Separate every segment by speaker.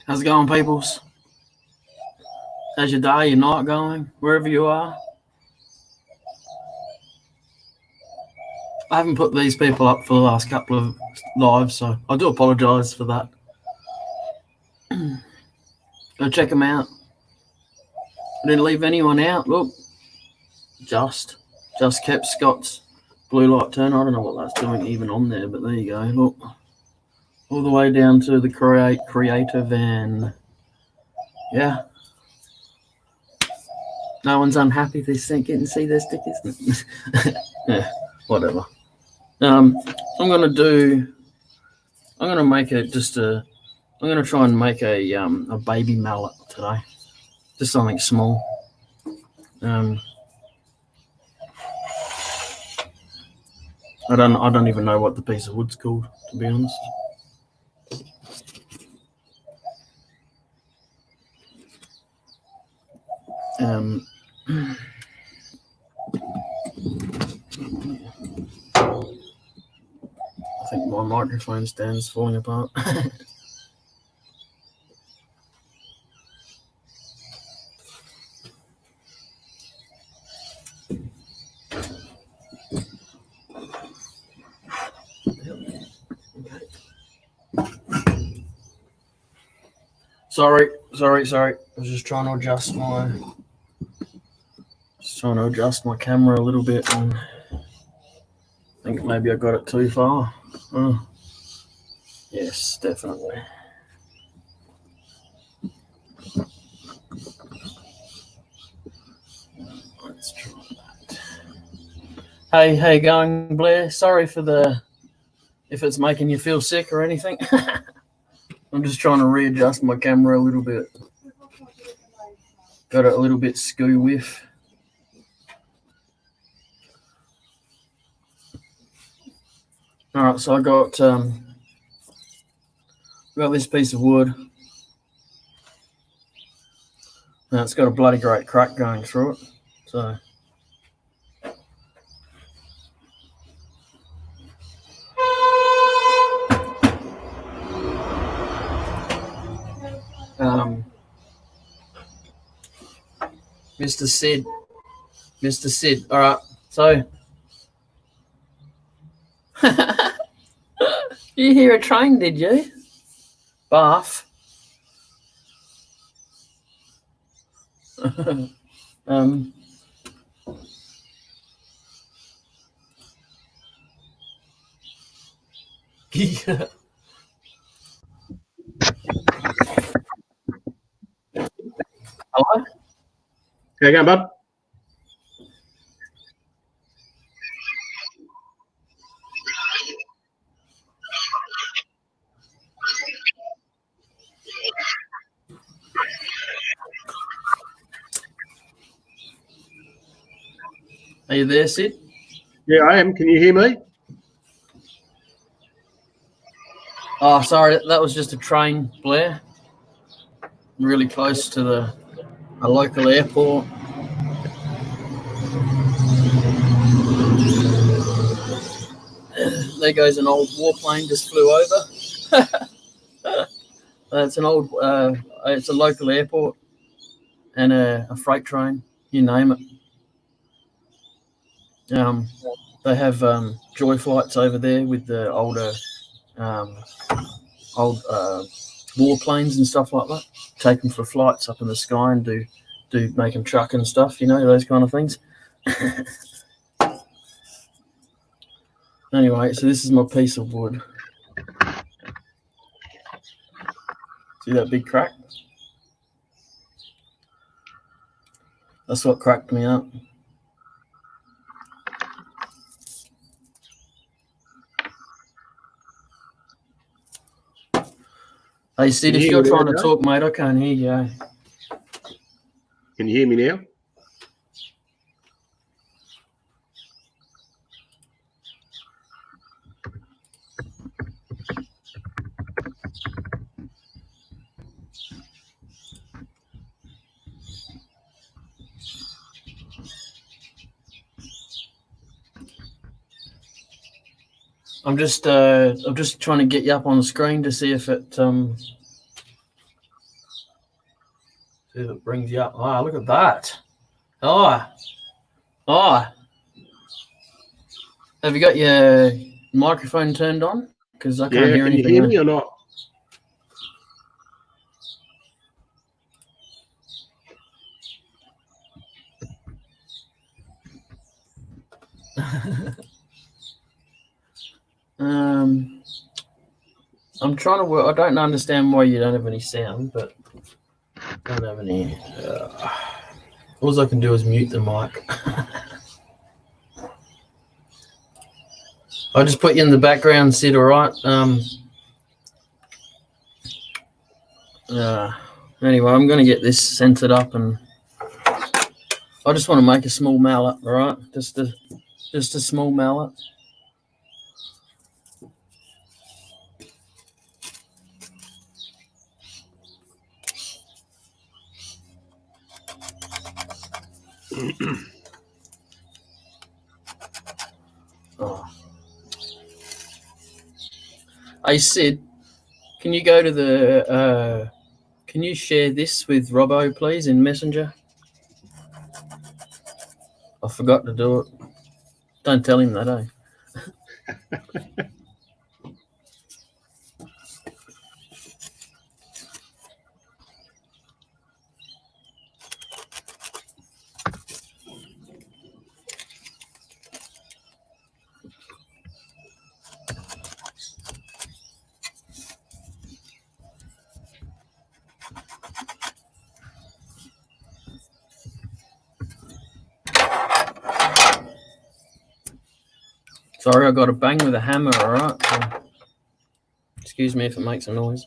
Speaker 1: How's it going, peoples? How's your day, your night going, wherever you are? I haven't put these people up for the last couple of lives, so I do apologise for that. Go check them out. I didn't leave anyone out. Look, just kept Scott's blue light turn. I don't know what that's doing even on there, but there you go. Look, all the way down to the creative and yeah. No one's unhappy they getting see their stickers. Yeah, whatever. I'm gonna make it just a. I'm gonna try and make a baby mallet today, just something small. I don't even know what the piece of wood's called, to be honest. I think my microphone stand's falling apart. Sorry. I was just trying to adjust my camera a little bit, and I think maybe I got it too far. Oh, yes, definitely. Let's try that. Hey, how you going, Blair? Sorry for if it's making you feel sick or anything. I'm just trying to readjust my camera a little bit. Got it a little bit skew with. All right, so I got this piece of wood. Now it's got a bloody great crack going through it. So Mr. Sid. All right, so you hear a train, did you? Bath. Yeah. Hello?
Speaker 2: How you going, bud?
Speaker 1: Are you there, Sid?
Speaker 2: Yeah, I am. Can you hear me?
Speaker 1: Oh, sorry, that was just a train, Blair. Really close to a local airport. There goes an old warplane just flew over. It's an old. It's a local airport and a freight train. You name it. They have joy flights over there with the older, old warplanes and stuff like that. Take them for flights up in the sky and do make them truck and stuff. You know, those kind of things. Anyway, so this is my piece of wood. See that big crack? That's what cracked me up. Hey, Sid, if you're trying to talk, mate, I can't hear you.
Speaker 2: Can you hear me now?
Speaker 1: I'm just trying to get you up on the screen to see if it See if it brings you up. Oh, look at that. Oh. Have you got your microphone turned on? Because I can't
Speaker 2: Yeah,
Speaker 1: hear
Speaker 2: can you
Speaker 1: anything.
Speaker 2: hear
Speaker 1: there.
Speaker 2: me or not?
Speaker 1: I'm trying to work. I don't understand why you don't have any sound, but I don't have any. All I can do is mute the mic. I'll just put you in the background, Sid. All right. Anyway, I'm going to get this centered up, and I just want to make a small mallet. All right, just a small mallet. Oh. Hey Sid, can you go to the? Can you share this with Robbo, please, in Messenger? I forgot to do it. Don't tell him that, eh? Sorry, I got a bang with a hammer, all right? So, excuse me if it makes a noise.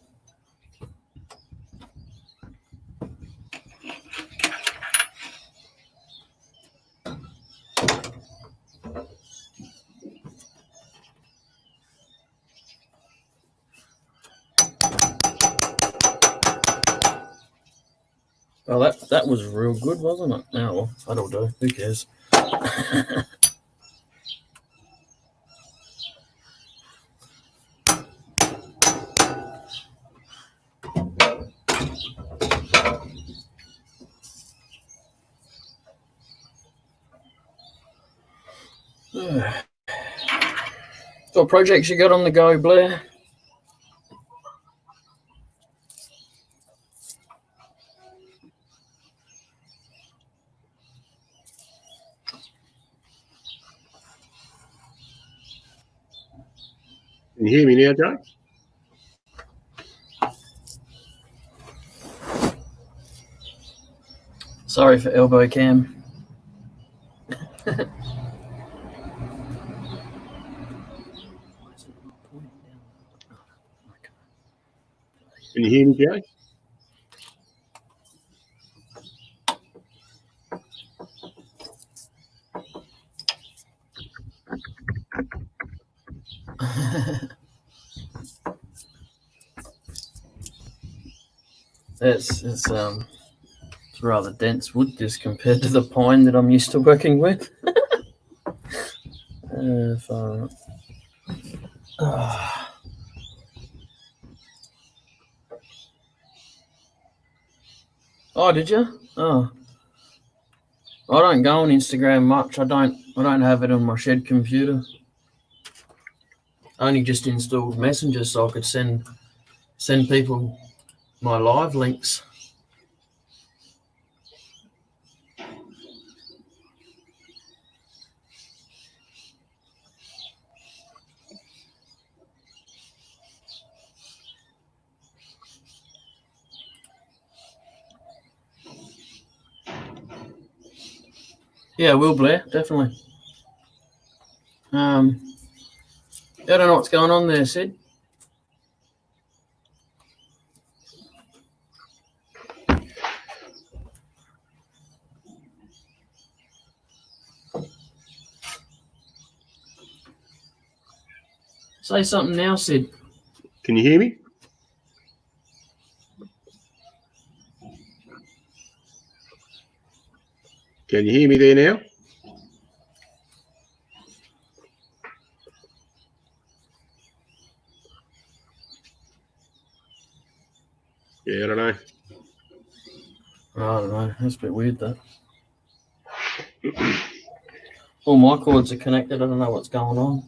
Speaker 1: Well, that was real good, wasn't it? Oh, well, that'll do. Who cares? What projects you got on the go, Blair?
Speaker 2: Can you hear me now, Joe?
Speaker 1: Sorry for elbow cam.
Speaker 2: Can you hear me, Joe?
Speaker 1: It's rather dense wood just compared to the pine that I'm used to working with. Oh, did you? Oh, I don't go on Instagram much. I don't have it on my shed computer. I only just installed Messenger so I could send people my live links. Yeah, will Blair, definitely. I don't know what's going on there, Sid. Say something now, Sid.
Speaker 2: Can you hear me? Can you hear me there now? Yeah, I don't know.
Speaker 1: I don't know. That's a bit weird, though. All my cords are connected. I don't know what's going on.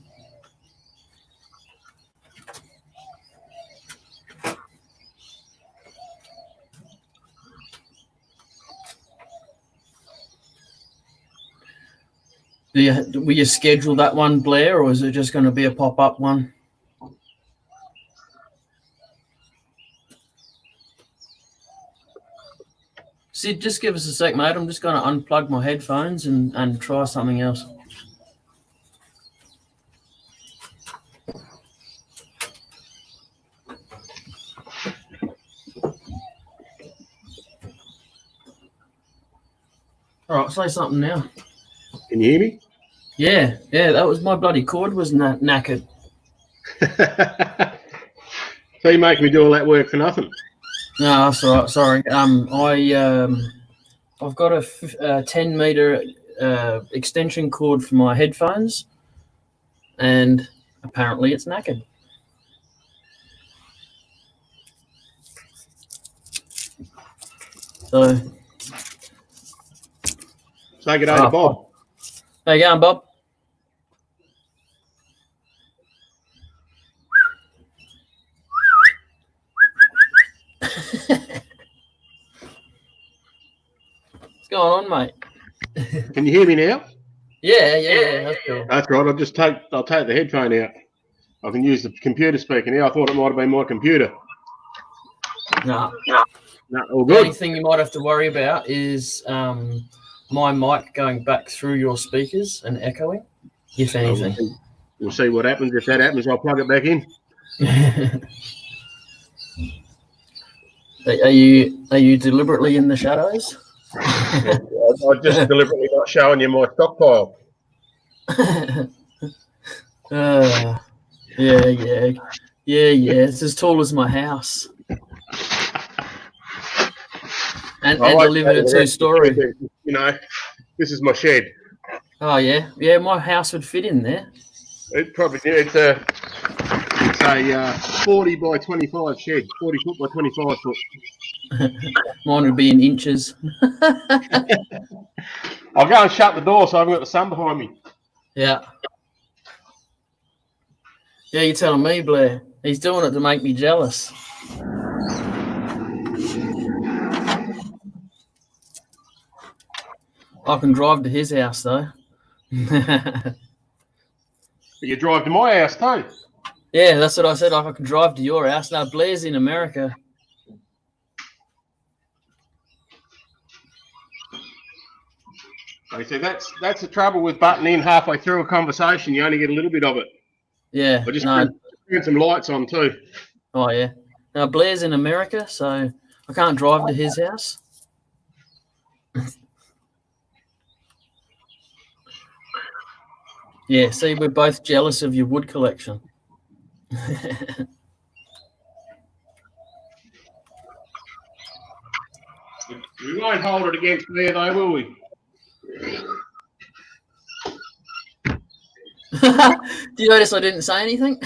Speaker 1: Will you schedule that one, Blair, or is it just going to be a pop-up one? Sid, just give us a sec, mate. I'm just going to unplug my headphones and try something else. All right, say something now.
Speaker 2: Can you hear me?
Speaker 1: Yeah, that was my bloody cord was knackered.
Speaker 2: So you make me do all that work for nothing?
Speaker 1: No, that's all right. Sorry. I've got a 10-meter extension cord for my headphones, and apparently it's knackered. So
Speaker 2: take it over to Bob.
Speaker 1: How you going, Bob? What's going on, mate?
Speaker 2: Can you hear me now?
Speaker 1: Yeah, that's cool.
Speaker 2: That's right. I'll take the headphone out. I can use the computer speaker now. I thought it might have been my computer.
Speaker 1: No,
Speaker 2: all
Speaker 1: the
Speaker 2: good.
Speaker 1: only thing you might have to worry about is my mic going back through your speakers and echoing, if anything.
Speaker 2: We'll see what happens. If that happens, I'll plug it back in.
Speaker 1: Are you deliberately in the shadows?
Speaker 2: I'm just deliberately not showing you my stockpile.
Speaker 1: Yeah. It's as tall as my house. And delivered a 2-story.
Speaker 2: You know, this is my shed.
Speaker 1: Oh yeah, my house would fit in there.
Speaker 2: It probably did. It's a 40 by 25 shed, 40 foot by 25 foot.
Speaker 1: Mine would be in inches.
Speaker 2: I'll go and shut the door so I haven't got the sun behind me.
Speaker 1: Yeah, you're telling me, Blair. He's doing it to make me jealous. I can drive to his house, though.
Speaker 2: You drive to my house, too?
Speaker 1: Yeah, that's what I said. I can drive to your house. Now, Blair's in America.
Speaker 2: I said that's the trouble with butting in halfway through a conversation. You only get a little bit of it.
Speaker 1: Yeah.
Speaker 2: I just turn some lights on, too.
Speaker 1: Oh, yeah. Now, Blair's in America, so I can't drive to his house. Yeah, see, we're both jealous of your wood collection.
Speaker 2: We won't hold it against there, though, will we?
Speaker 1: Do you notice I didn't say anything?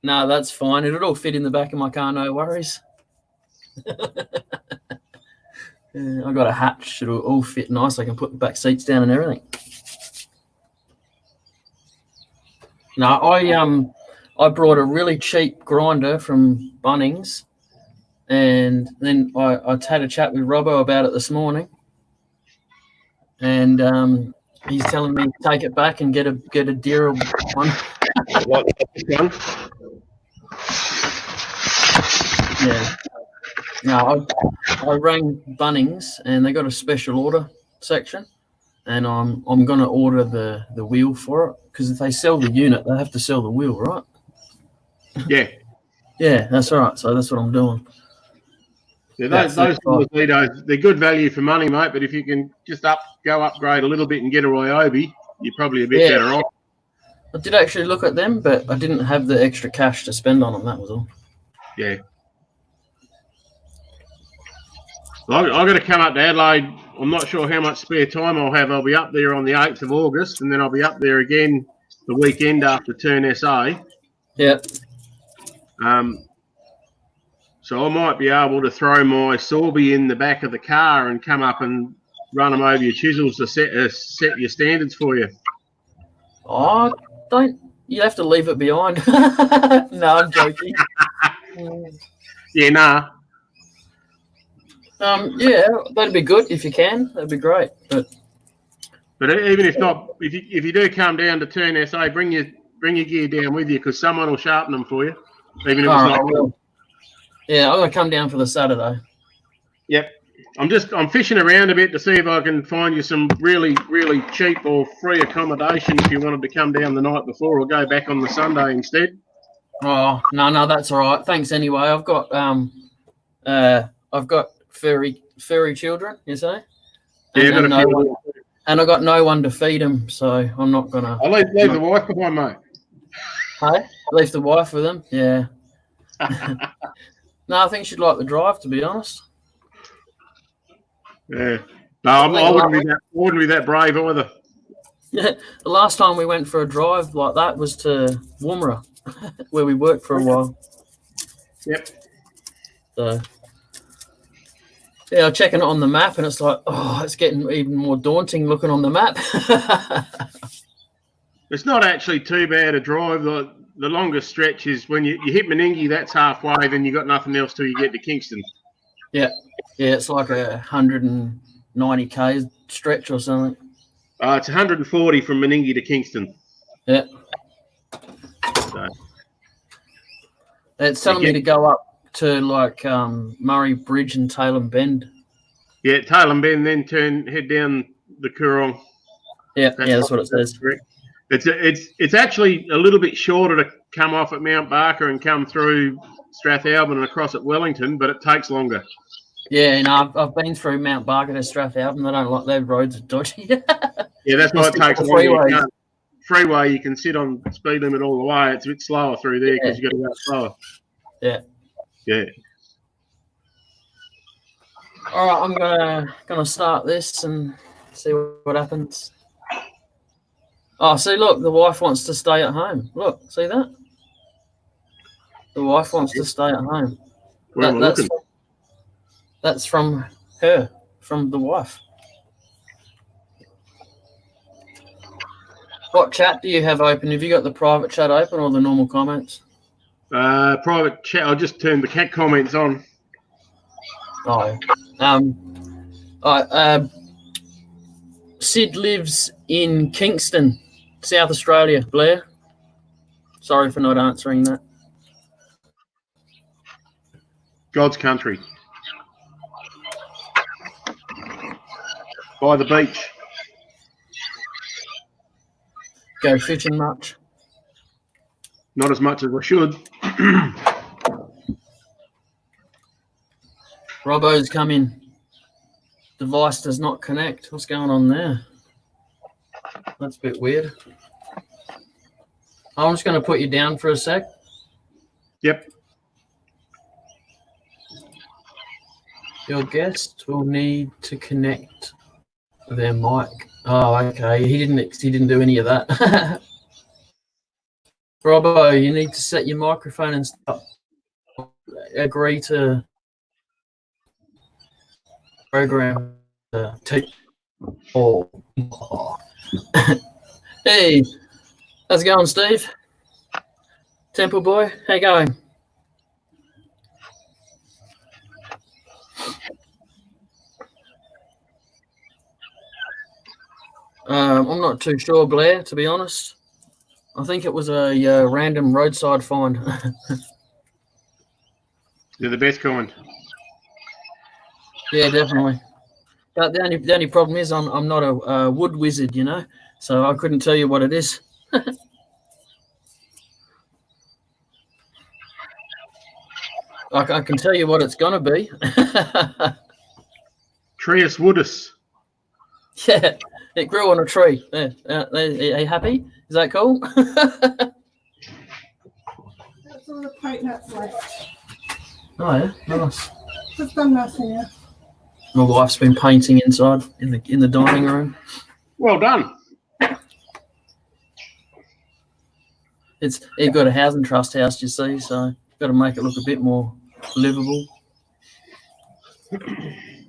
Speaker 1: No, that's fine. It'll all fit in the back of my car, no worries. I got a hatch. It'll all fit nice. I can put the back seats down and everything. No, I brought a really cheap grinder from Bunnings, and then I had a chat with Robbo about it this morning, and he's telling me to take it back and get a dearer one.
Speaker 2: Like this one?
Speaker 1: Yeah. No, I rang Bunnings and they got a special order section, and I'm going to order the wheel for it, because if they sell the unit, they have to sell the wheel, right?
Speaker 2: Yeah.
Speaker 1: Yeah, that's right. So that's what I'm doing.
Speaker 2: Yeah, those Torpedoes, they're good value for money, mate. But if you can just upgrade a little bit and get a Ryobi, you're probably a bit better off.
Speaker 1: I did actually look at them, but I didn't have the extra cash to spend on them. That was all.
Speaker 2: Yeah. Well, I've got to come up to Adelaide. I'm not sure how much spare time I'll have. I'll be up there on the 8th of August, and then I'll be up there again the weekend after Turn SA.
Speaker 1: Yeah.
Speaker 2: So I might be able to throw my Sorby in the back of the car and come up and run them over your chisels to set your standards for you.
Speaker 1: Oh, don't. You have to leave it behind. No, I'm joking.
Speaker 2: Yeah, nah.
Speaker 1: Yeah, that'd be good if you can. That'd be great. But
Speaker 2: even if not, if you do come down to Turn SA, bring your gear down with you because someone will sharpen them for you. Even if it's not.
Speaker 1: Yeah, I'm gonna come down for the Saturday.
Speaker 2: Yep. I'm fishing around a bit to see if I can find you some really, really cheap or free accommodation if you wanted to come down the night before or go back on the Sunday instead.
Speaker 1: Oh no, that's all right. Thanks anyway. I've got furry children, you say? And I've got no one to feed them, so I'm not gonna.
Speaker 2: I'll leave the wife behind, mate.
Speaker 1: Hey, leave the wife with them. Yeah. No, I think she'd like the drive, to be honest.
Speaker 2: Yeah. No, I wouldn't be that brave either.
Speaker 1: Yeah. The last time we went for a drive like that was to Woomera, where we worked for a while.
Speaker 2: Yep.
Speaker 1: So yeah, I'm checking it on the map, and it's like, oh, it's getting even more daunting looking on the map.
Speaker 2: It's not actually too bad a drive. The longest stretch is when you hit Meningie, that's halfway, then you got nothing else till you get to Kingston.
Speaker 1: Yeah, it's like 190k stretch or something.
Speaker 2: It's 140 from Meningie to Kingston.
Speaker 1: Yeah.
Speaker 2: So,
Speaker 1: it's telling me to go up to like Murray Bridge and Tailem Bend.
Speaker 2: Yeah, Tailem Bend, then head down the Coorong.
Speaker 1: Yeah, that's what it says.
Speaker 2: Correct. It's actually a little bit shorter to come off at Mount Barker and come through Strathalbyn and across at Wellington, but it takes longer.
Speaker 1: Yeah, I've been through Mount Barker to Strathalbyn. They don't like their roads are dodgy.
Speaker 2: Yeah, that's why it takes longer. Freeway, you can sit on speed limit all the way. It's a bit slower through there because you've got to go slower.
Speaker 1: Yeah.
Speaker 2: Yeah.
Speaker 1: All right, I'm gonna start this and see what happens. Oh, see, look, the wife wants to stay at home. Look, see that? The wife wants to stay at home. That's from her, from the wife. What chat do you have open? Have you got the private chat open or the normal comments?
Speaker 2: Private chat. I'll just turn the cat comments on.
Speaker 1: Oh. Sid lives in Kingston, South Australia. Blair? Sorry for not answering that.
Speaker 2: God's country. By the beach.
Speaker 1: Go fishing much?
Speaker 2: Not as much as I should.
Speaker 1: Robbo's come in. Device does not connect. What's going on there? That's a bit weird. I'm just going to put you down for a sec.
Speaker 2: Yep.
Speaker 1: Your guest will need to connect their mic. Oh, okay. He didn't do any of that. Robbo, you need to set your microphone and stuff. Agree to program take all. Hey, how's it going, Steve? Temple boy, how you going? I'm not too sure, Blair, to be honest. I think it was a random roadside find.
Speaker 2: They're the best kind.
Speaker 1: Yeah, definitely. But the only problem is I'm not a wood wizard, you know, so I couldn't tell you what it is. I can tell you what it's gonna be.
Speaker 2: Trias woodus.
Speaker 1: Yeah, it grew on a tree. There, are you happy? Is that cool?
Speaker 3: That's all the pipe nuts left.
Speaker 1: Oh yeah, nice.
Speaker 3: Just done nothing yet.
Speaker 1: My wife's been painting inside in the dining room.
Speaker 2: Well done.
Speaker 1: You've got a housing trust house, you see, so you've got to make it look a bit more livable.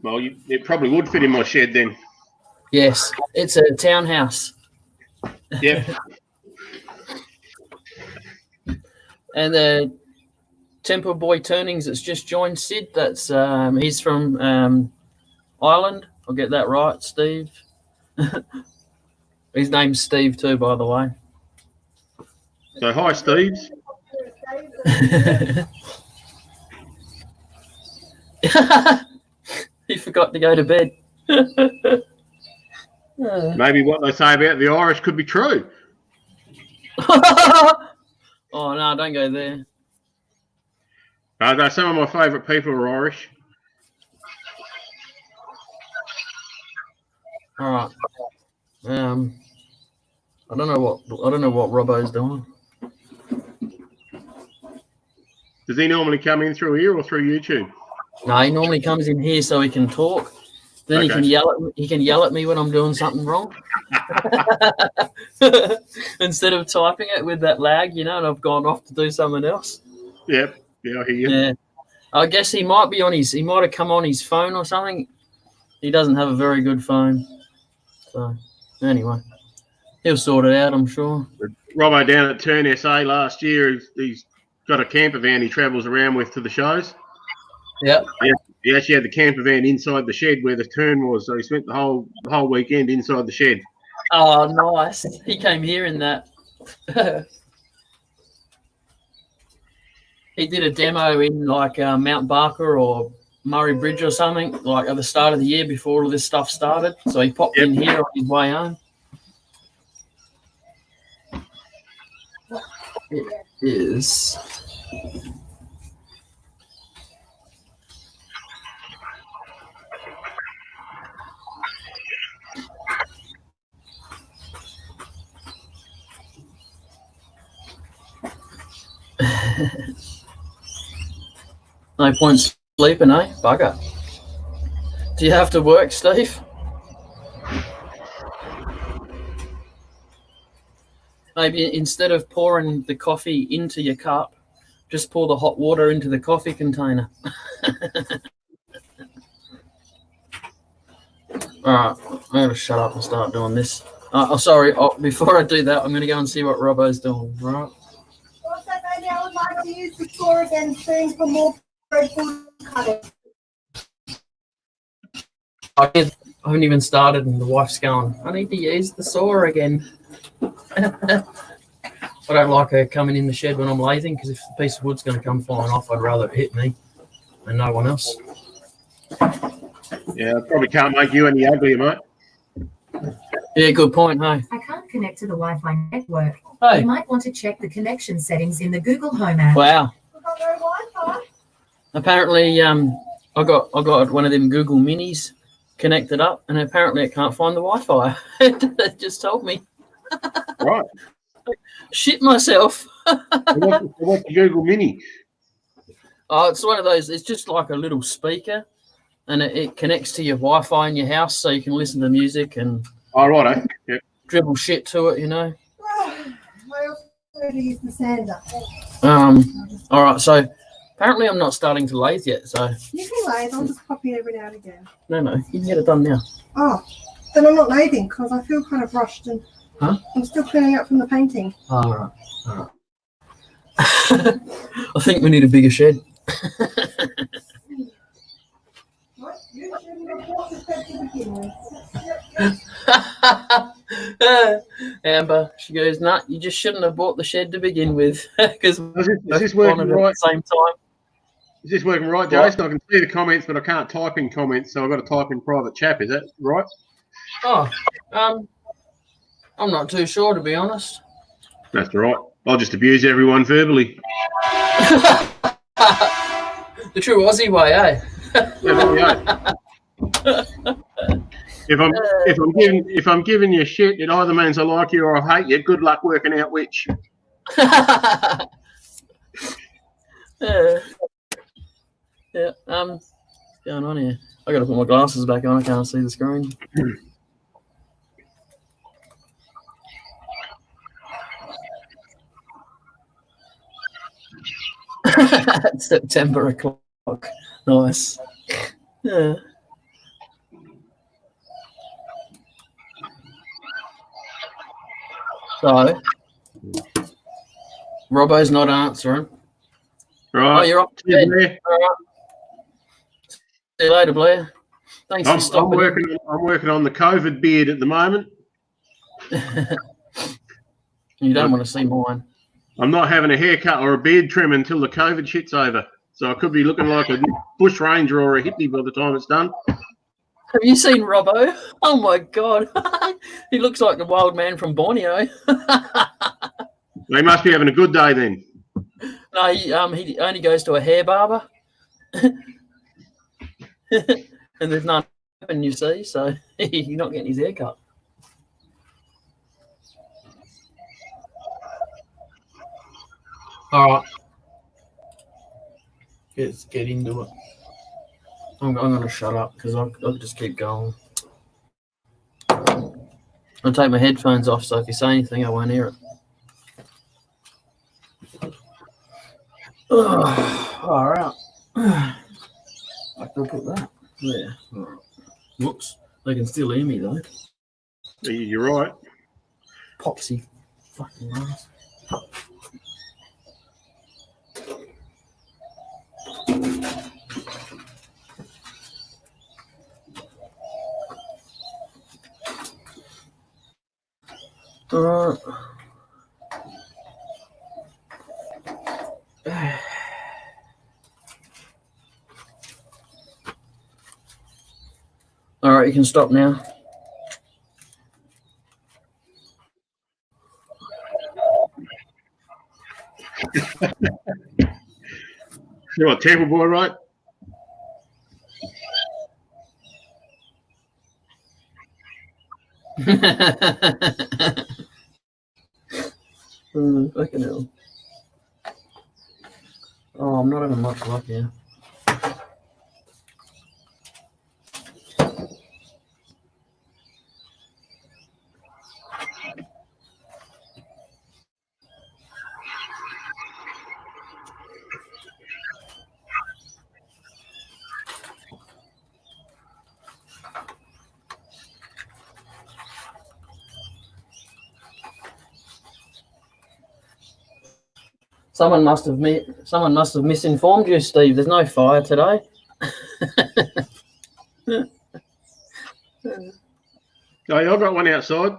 Speaker 2: Well, it probably would fit in my shed then.
Speaker 1: Yes, it's a townhouse.
Speaker 2: Yep.
Speaker 1: And the Temple Boy Turnings that's just joined Sid. That's he's from Ireland. I'll get that right, Steve. His name's Steve too, by the way.
Speaker 2: So hi, Steves.
Speaker 1: He forgot to go to bed.
Speaker 2: Maybe what they say about the Irish could be true.
Speaker 1: Oh no, don't go there.
Speaker 2: Though some of my favourite people are Irish.
Speaker 1: All right. I don't know what Robbo's doing.
Speaker 2: Does he normally come in through here or through YouTube?
Speaker 1: No, he normally comes in here so he can talk. Then he
Speaker 2: Okay.
Speaker 1: can yell at me. He can yell at me when I'm doing something wrong. Instead of typing it with that lag, and I've gone off to do something else.
Speaker 2: Yep. Yeah, I hear you.
Speaker 1: Yeah. I guess he might have come on his phone or something. He doesn't have a very good phone. So anyway, he'll sort it out, I'm sure.
Speaker 2: Robbo down at Turn SA last year, he's got a camper van he travels around with to the shows.
Speaker 1: Yep.
Speaker 2: He actually had the camper van inside the shed where the turn was, so he spent the whole weekend inside the shed.
Speaker 1: Oh, nice. He came here in that. He did a demo in like Mount Barker or Murray Bridge or something, like at the start of the year before all of this stuff started. So he popped in here on his way home. It is. No point sleeping, eh? Bugger. Do you have to work, Steve? Maybe instead of pouring the coffee into your cup, just pour the hot water into the coffee container. All right, I'm going to shut up and start doing this. Sorry. Before I do that, I'm going to go and see what Robbo's doing. Right?
Speaker 3: Also, maybe I would like to use the store again soon for more bread food cutting.
Speaker 1: I haven't even started, and the wife's going, I need to use the saw again. I don't like her coming in the shed when I'm lathing, because if a piece of wood's going to come flying off, I'd rather it hit me and no one else.
Speaker 2: Yeah, probably can't make you any uglier, mate.
Speaker 1: Yeah, good point, hey.
Speaker 4: I can't connect to the Wi-Fi network.
Speaker 1: Hey,
Speaker 4: You might want to check the connection settings in the Google Home app.
Speaker 1: wow.
Speaker 3: We've got no Wi-Fi.
Speaker 1: Apparently, I got one of them Google Minis connected up, and apparently it can't find the Wi-Fi. It just told me.
Speaker 2: Right.
Speaker 1: Shit myself.
Speaker 2: What's the Google Mini?
Speaker 1: Oh, it's one of those. It's just like a little speaker, and it connects to your Wi-Fi in your house, so you can listen to music and
Speaker 2: Oh, right. Yep.
Speaker 1: dribble shit to it.
Speaker 3: I also need to use the sander.
Speaker 1: All right. So apparently, I'm not starting to lathe yet. So
Speaker 3: You can lathe, I'll just pop in every now and again.
Speaker 1: no, you can get it done now.
Speaker 3: Oh, then I'm not lathing because I feel kind of rushed and
Speaker 1: Huh?
Speaker 3: I'm still cleaning up from the painting.
Speaker 1: All right. I think we need a bigger shed.
Speaker 3: What? You shouldn't have bought the shed to begin with.
Speaker 1: Amber, she goes, nah, you just shouldn't have bought the shed to begin with, because
Speaker 2: Is this working
Speaker 1: at
Speaker 2: right?
Speaker 1: the same time.
Speaker 2: Is this working right, Jason? I can see the comments, but I can't type in comments, so I've got to type in private chat. Is that right?
Speaker 1: Oh, I'm not too sure, to be honest.
Speaker 2: That's right. I'll just abuse everyone verbally.
Speaker 1: The true Aussie way, eh?
Speaker 2: Yeah, there we go. If I'm giving you shit, it either means I like you or I hate you. Good luck working out which.
Speaker 1: Yeah. What's going on here? I got to put my glasses back on. I can't see the screen. September o'clock. Nice. Yeah. So, Robbo's not answering.
Speaker 2: Right.
Speaker 1: Oh, you're up to
Speaker 2: Cheers,
Speaker 1: bed.
Speaker 2: Blair.
Speaker 1: All right. See you later, Blair. Thanks for
Speaker 2: I'm
Speaker 1: stopping
Speaker 2: working on the COVID beard at the moment.
Speaker 1: in. You don't want to see mine.
Speaker 2: I'm not having a haircut or a beard trim until the COVID shit's over. So I could be looking like a bush ranger or a hippie by the time it's done.
Speaker 1: Have you seen Robbo? Oh my god. He looks like the wild man from Borneo.
Speaker 2: They must be having a good day then.
Speaker 1: No, he only goes to a hair barber. And there's none open, you see, so you're not getting his hair cut. All right. Let's get into it. I'm going to shut up because I'll just keep going. I'll take my headphones off so if you say anything, I won't hear it. All right. I can put that there. All right. Whoops. They can still hear me though.
Speaker 2: You're right.
Speaker 1: Popsy. Fucking nice. All right. All right, you can stop now.
Speaker 2: You're what, Temple Boy, right?
Speaker 1: Fucking hell. Oh, I'm not having much luck here. Someone must have misinformed you, Steve. There's no fire today.
Speaker 2: Oh, yeah, I've got one outside.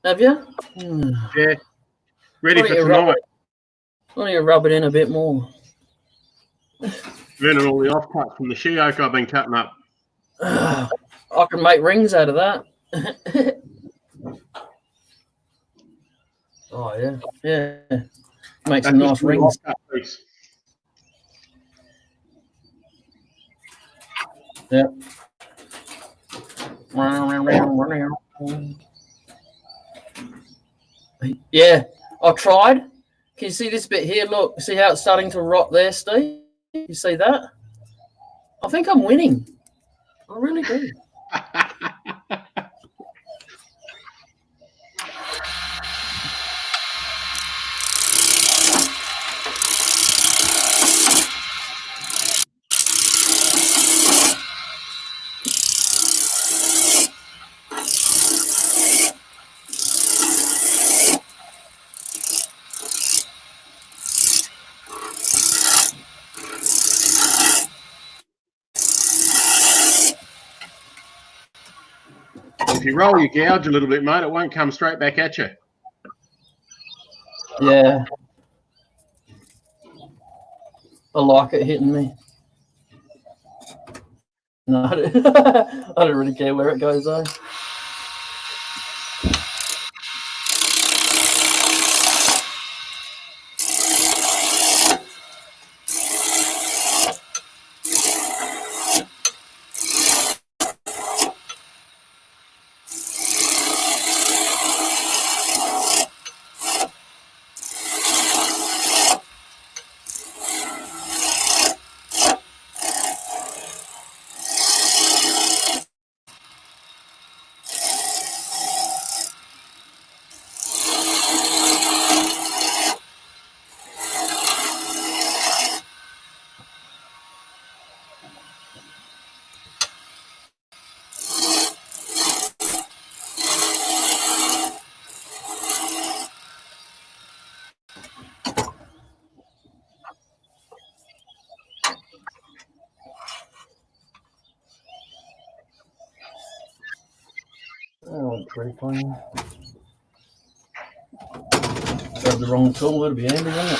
Speaker 1: Have you?
Speaker 2: Yeah. Ready
Speaker 1: Why
Speaker 2: for
Speaker 1: don't you rub
Speaker 2: tonight.
Speaker 1: Why don't you rub it in a bit more?
Speaker 2: Burning all the offcuts from the she oak I've been cutting up.
Speaker 1: I can make rings out of that. Oh yeah, yeah. Make some nice
Speaker 2: That's just a
Speaker 1: rings.
Speaker 2: offcut piece.
Speaker 1: Yep. Yeah, I tried. Can you see this bit here? Look, see how it's starting to rot there, Steve? You see that? I think I'm winning. I really do.
Speaker 2: If you roll your gouge a little bit, mate, it won't come straight back at you.
Speaker 1: Yeah. I like it hitting me. No, I don't really care where it goes though. pretty clean. Grab the wrong tool, it'll be handy, won't it?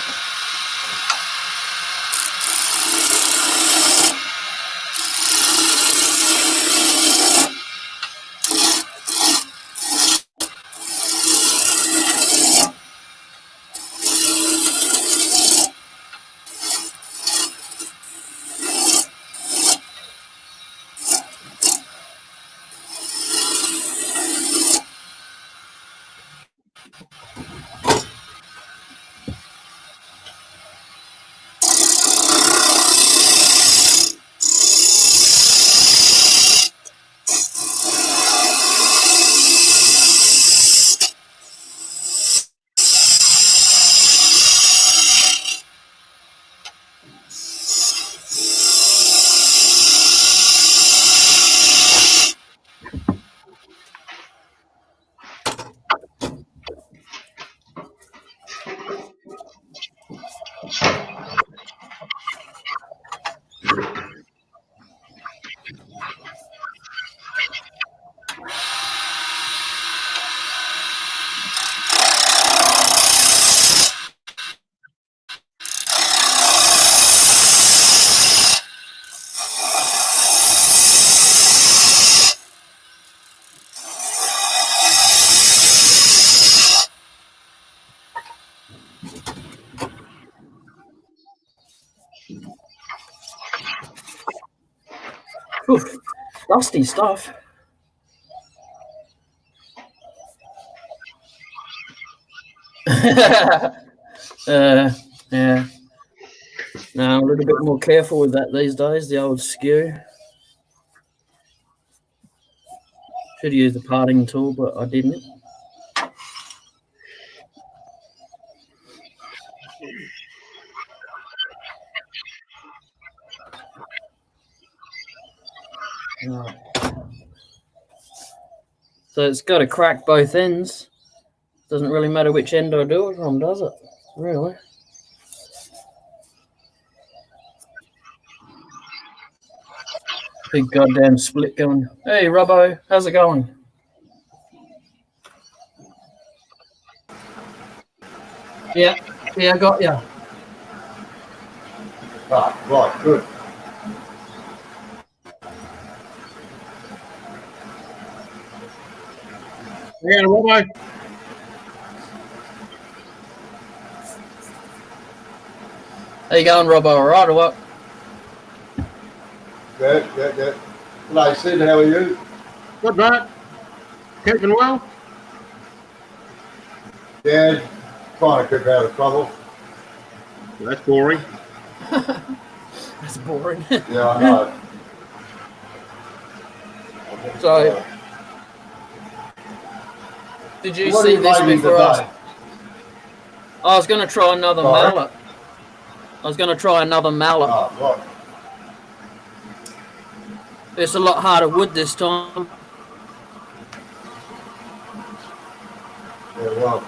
Speaker 1: Oof, dusty stuff. Yeah. No, a little bit more careful with that these days, the old skew. Should use the parting tool, but I didn't. Right. So it's got to crack both ends. Doesn't really matter which end I do it from, does it? Really? Big goddamn split going. Hey, Robbo, how's it going? Yeah, I got ya.
Speaker 5: Right, good.
Speaker 2: Yeah, Robbo.
Speaker 1: How you going, Robbo? All right or what?
Speaker 5: Yeah. G'day, Sid, how are you?
Speaker 2: Good, mate. Keeping well?
Speaker 5: Yeah, trying to keep out of trouble.
Speaker 2: Well, that's boring.
Speaker 1: That's boring.
Speaker 5: Yeah, I know.
Speaker 1: So, did you
Speaker 5: What are
Speaker 1: see
Speaker 5: you
Speaker 1: this
Speaker 5: making
Speaker 1: before us?
Speaker 5: today?
Speaker 1: I was going to try another
Speaker 5: Sorry?
Speaker 1: mallet.
Speaker 5: Oh, right.
Speaker 1: It's a lot harder wood this time.
Speaker 5: Yeah, well.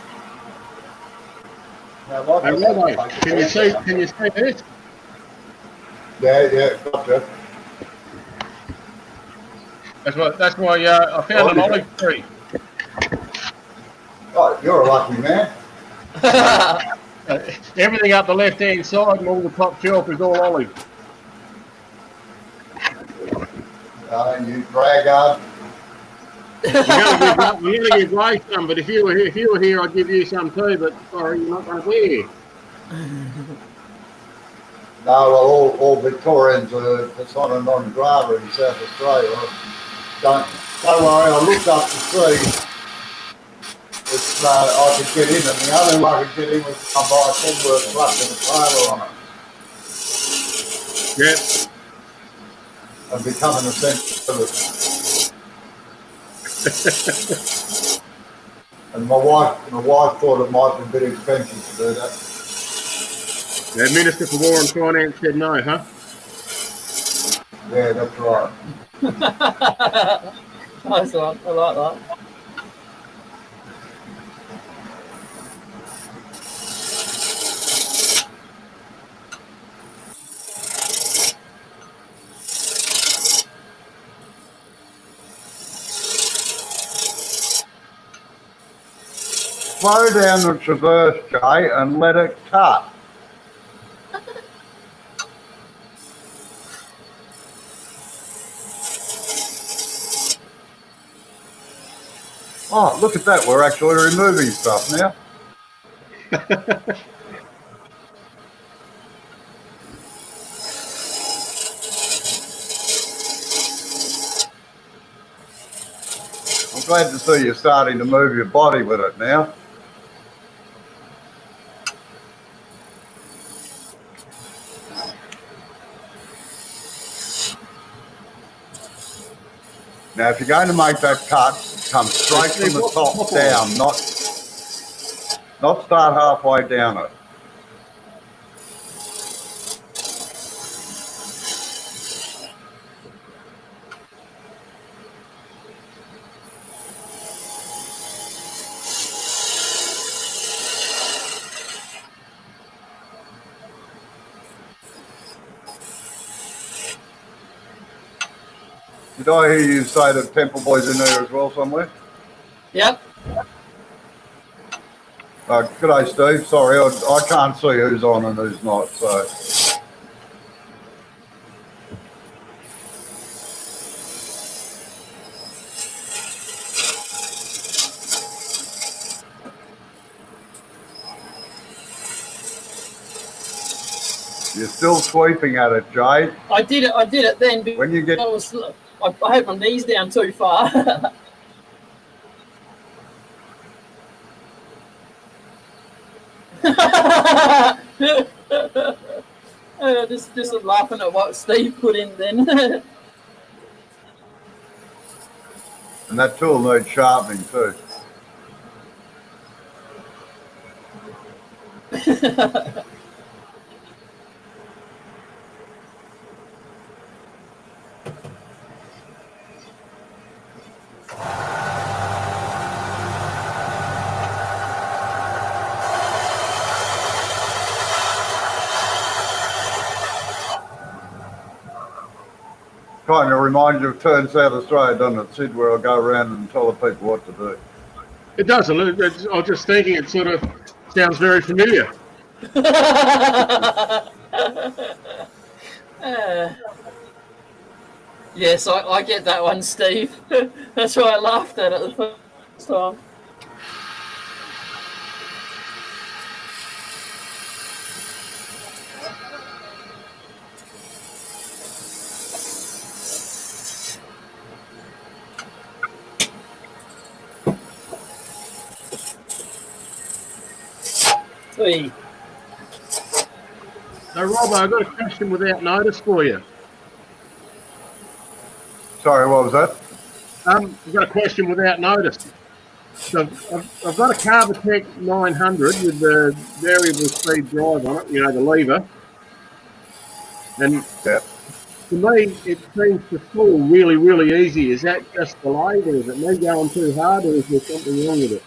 Speaker 5: Now, like
Speaker 2: Hey,
Speaker 5: I said,
Speaker 2: Robbo,
Speaker 5: mate,
Speaker 2: can you see this?
Speaker 5: Yeah, gotcha.
Speaker 2: That's why I found an olive tree.
Speaker 5: Oh, you're a lucky man.
Speaker 2: Everything up the left-hand side and all the top shelf is all olive.
Speaker 5: You braggart.
Speaker 2: We're going to give Ray some, but if you were here, I'd give you some too. But sorry, you're not going to be here.
Speaker 5: No, well, all Victorians are persona non grata in South Australia. Don't worry, I looked up to see if I could get in, and the only way I could get in was to buy a Kenworth truck and a trailer on it.
Speaker 2: Yeah.
Speaker 5: And become an essential service. And my wife thought it might be a bit expensive to do that.
Speaker 2: The Minister for War and Finance said no, huh?
Speaker 5: Yeah, that's right.
Speaker 1: Nice one. I like that.
Speaker 5: slow down the traverse, Jay, and let it cut. Oh, look at that. We're actually removing stuff now. I'm glad to see you starting to move your body with it now. Now, if you're going to make that cut, come straight from the top down, not start halfway down it. Did I hear you say that Temple Boy's in there as well somewhere?
Speaker 1: Yep.
Speaker 5: G'day, Steve. Sorry, I can't see who's on and who's not, so. You're still sweeping at it, Jade.
Speaker 1: I did it then.
Speaker 5: When you get...
Speaker 1: I had my knees down too far. Just laughing at what Steve put in then.
Speaker 5: And that tool needs sharpening too. Kind of reminds you of Turn South Australia, doesn't it, Sid, where I go around and tell the people what to do.
Speaker 2: It does. I was just thinking it sort of sounds very familiar.
Speaker 1: Yes, I get that one, Steve. That's why I laughed at it the first time. Hey.
Speaker 2: So, Rob, I've got a question without notice for you.
Speaker 5: Sorry, what was that?
Speaker 2: I've got a question without notice. So I've got a Carvatec 900 with the variable speed drive on it, you know, the lever. And
Speaker 5: Yeah.
Speaker 2: to me, it seems to fall really, really easy. Is that just the lathe, or is it me going too hard, or is there something wrong with it?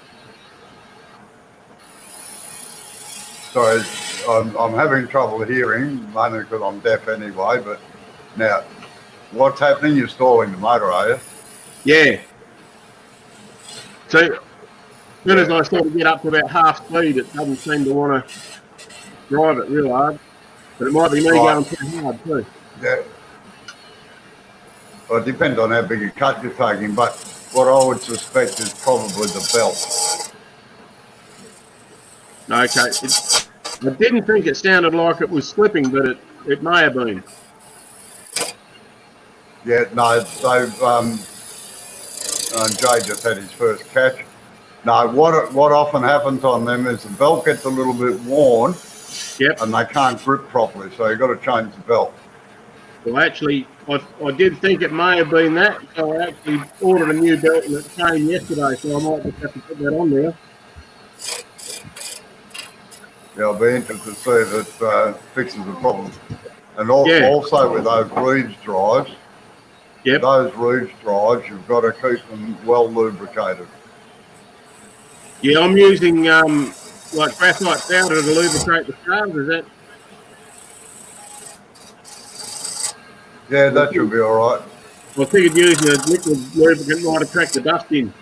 Speaker 5: Sorry, I'm having trouble hearing, mainly because I'm deaf anyway, but now, what's happening? You're stalling the motor, are you?
Speaker 2: Yeah. So as soon as I sort of get up to about half speed, it doesn't seem to want to drive it real hard. But it might be me going too hard too.
Speaker 5: Yeah. Well, it depends on how big a cut you're taking, but what I would suspect is probably the belt.
Speaker 2: Okay. I didn't think it sounded like it was slipping, but it may have been.
Speaker 5: Yeah, no, so Jay just had his first catch. No, what often happens on them is the belt gets a little bit worn.
Speaker 2: Yep.
Speaker 5: And they can't grip properly, so you've got to change the belt.
Speaker 2: Well, actually, I did think it may have been that, so I actually ordered a new belt and it came yesterday, so I might just have to put that on there.
Speaker 5: Yeah, I'll be interested to see if it fixes the problem. And also with those Reeves drives,
Speaker 2: Yep.
Speaker 5: those Reeves drives, you've got to keep them well lubricated.
Speaker 2: Yeah, I'm using like graphite powder to lubricate the shafts. Is that?
Speaker 5: Yeah, that should be all right.
Speaker 2: I figured using a liquid lubricant might attract the dust in.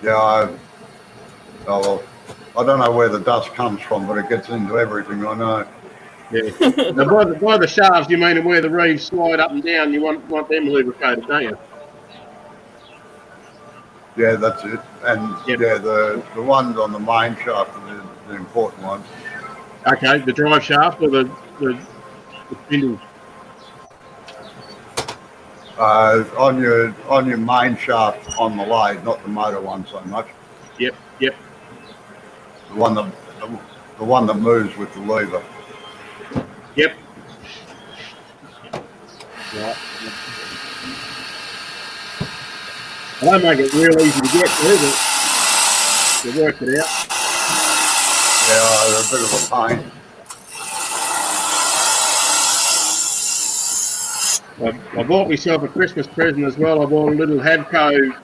Speaker 5: Yeah, well, I don't know where the dust comes from, but it gets into everything, I know.
Speaker 2: Yeah. Now, by the shafts, you mean where the reeds slide up and down, you want them lubricated, don't you?
Speaker 5: Yeah, that's it. And
Speaker 2: Yep.
Speaker 5: yeah, the ones on the main shaft are the important ones.
Speaker 2: Okay, the drive shaft or the spindle?
Speaker 5: On your main shaft on the lathe, not the motor one so much.
Speaker 2: Yep.
Speaker 5: The one that moves with the lever.
Speaker 2: Yep. Right. I don't make it real easy to get to, but you work it out.
Speaker 5: Yeah, they're a bit of a pain.
Speaker 2: I bought myself a Christmas present as well. I bought a little Havco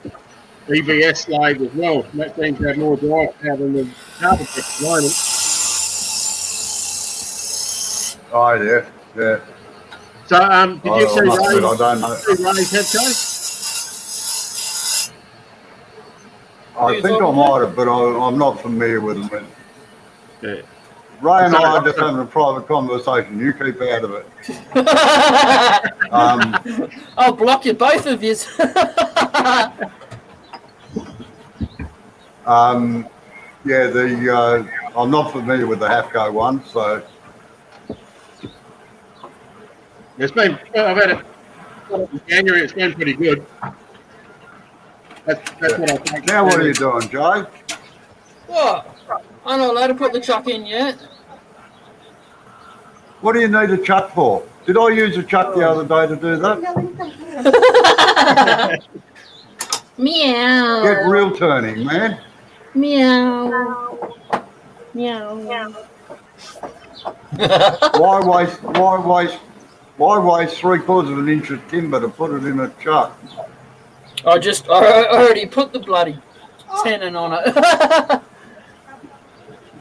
Speaker 2: EVS slave as well. That seems to have more drive power than the carpet at the moment.
Speaker 5: Oh yeah.
Speaker 2: So, did you see
Speaker 5: I must admit, I
Speaker 2: Ray's
Speaker 5: don't know.
Speaker 2: Havco?
Speaker 5: I think I might have, but I'm not familiar with them.
Speaker 2: Yeah.
Speaker 5: Ray and I are just having a private conversation. You keep out of it.
Speaker 1: I'll block you, both of you.
Speaker 5: Yeah, I'm not familiar with the Havco one, so
Speaker 2: I've had it in January. It's been pretty good. That's what I think.
Speaker 5: now what are you doing, Joe?
Speaker 1: What? I'm not allowed to put the chuck in yet.
Speaker 5: What do you need a chuck for? Did I use a chuck the other day to do that?
Speaker 1: Meow.
Speaker 5: Get real turning, man.
Speaker 1: Meow. Meow.
Speaker 5: Why waste 3/4 of an inch of timber to put it in a chuck?
Speaker 1: I already put the bloody tenon on it.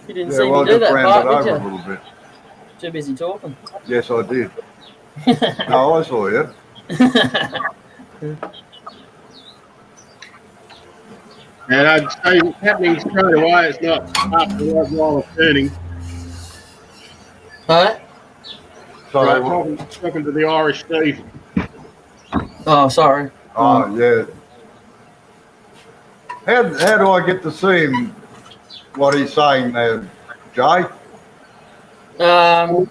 Speaker 1: You didn't see
Speaker 5: Yeah, well,
Speaker 1: me
Speaker 5: I
Speaker 1: do
Speaker 5: just
Speaker 1: that
Speaker 5: ran
Speaker 1: part,
Speaker 5: it
Speaker 1: did
Speaker 5: over
Speaker 1: you?
Speaker 5: a little bit.
Speaker 1: Too busy talking.
Speaker 5: Yes, I did. No, I saw you.
Speaker 2: And I'd say it's happening straight away. It's not after the right while of turning.
Speaker 1: Huh?
Speaker 5: Sorry.
Speaker 2: Talking to the Irish Steve.
Speaker 1: Oh, sorry.
Speaker 5: Oh, yeah. How do I get to see him? What he's saying there, Jay?
Speaker 1: Well,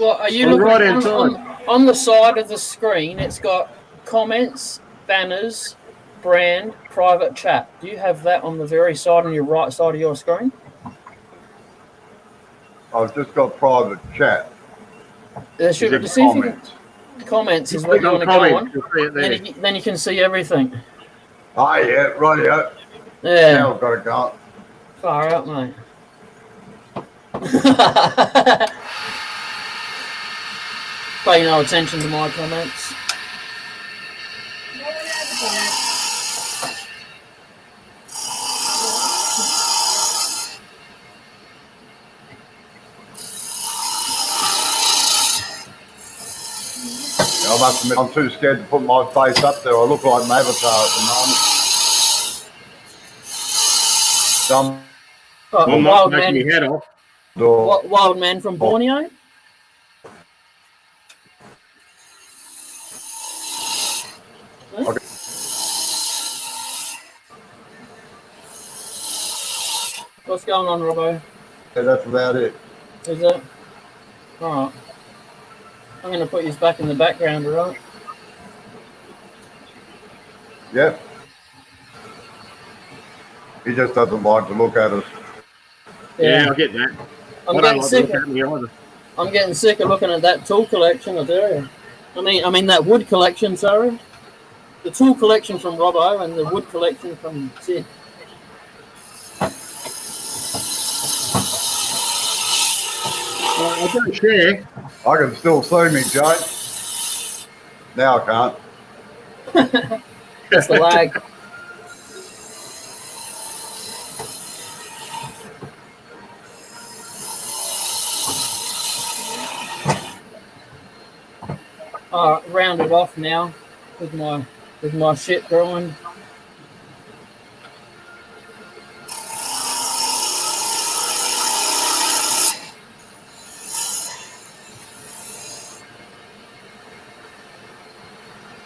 Speaker 1: are you
Speaker 2: On the
Speaker 1: looking
Speaker 2: right-hand side.
Speaker 1: on the side of the screen? It's got comments, banners, brand, private chat. Do you have that on the very side on your right side of your screen?
Speaker 5: I've just got private chat.
Speaker 1: There should
Speaker 2: Is
Speaker 1: be.
Speaker 2: it
Speaker 1: See if you can, comments is what you want to go on. Then you can see everything.
Speaker 5: Oh, yeah, right.
Speaker 1: Yeah.
Speaker 5: Now I've got to go.
Speaker 1: Far out, mate. Pay no attention to my comments.
Speaker 5: I must admit, I'm too scared to put my face up there. I look like an avatar at the moment.
Speaker 2: I'm not taking my head off.
Speaker 1: Wild man from Borneo? Huh?
Speaker 5: Okay.
Speaker 1: What's going on, Robbo?
Speaker 5: Yeah, that's about it.
Speaker 1: Is it? Alright. I'm going to put you back in the background, alright?
Speaker 5: Yep. He just doesn't like to look at us.
Speaker 2: Yeah, I get that.
Speaker 1: I'm getting sick. I'm getting sick of looking at that tool collection, I tell you. I mean that wood collection, sorry. The tool collection from Robbo and the wood collection from Sid.
Speaker 2: I don't share.
Speaker 5: I can still see me, Jay. Now I can't.
Speaker 1: That's the lag. Rounded off now with my shit growing.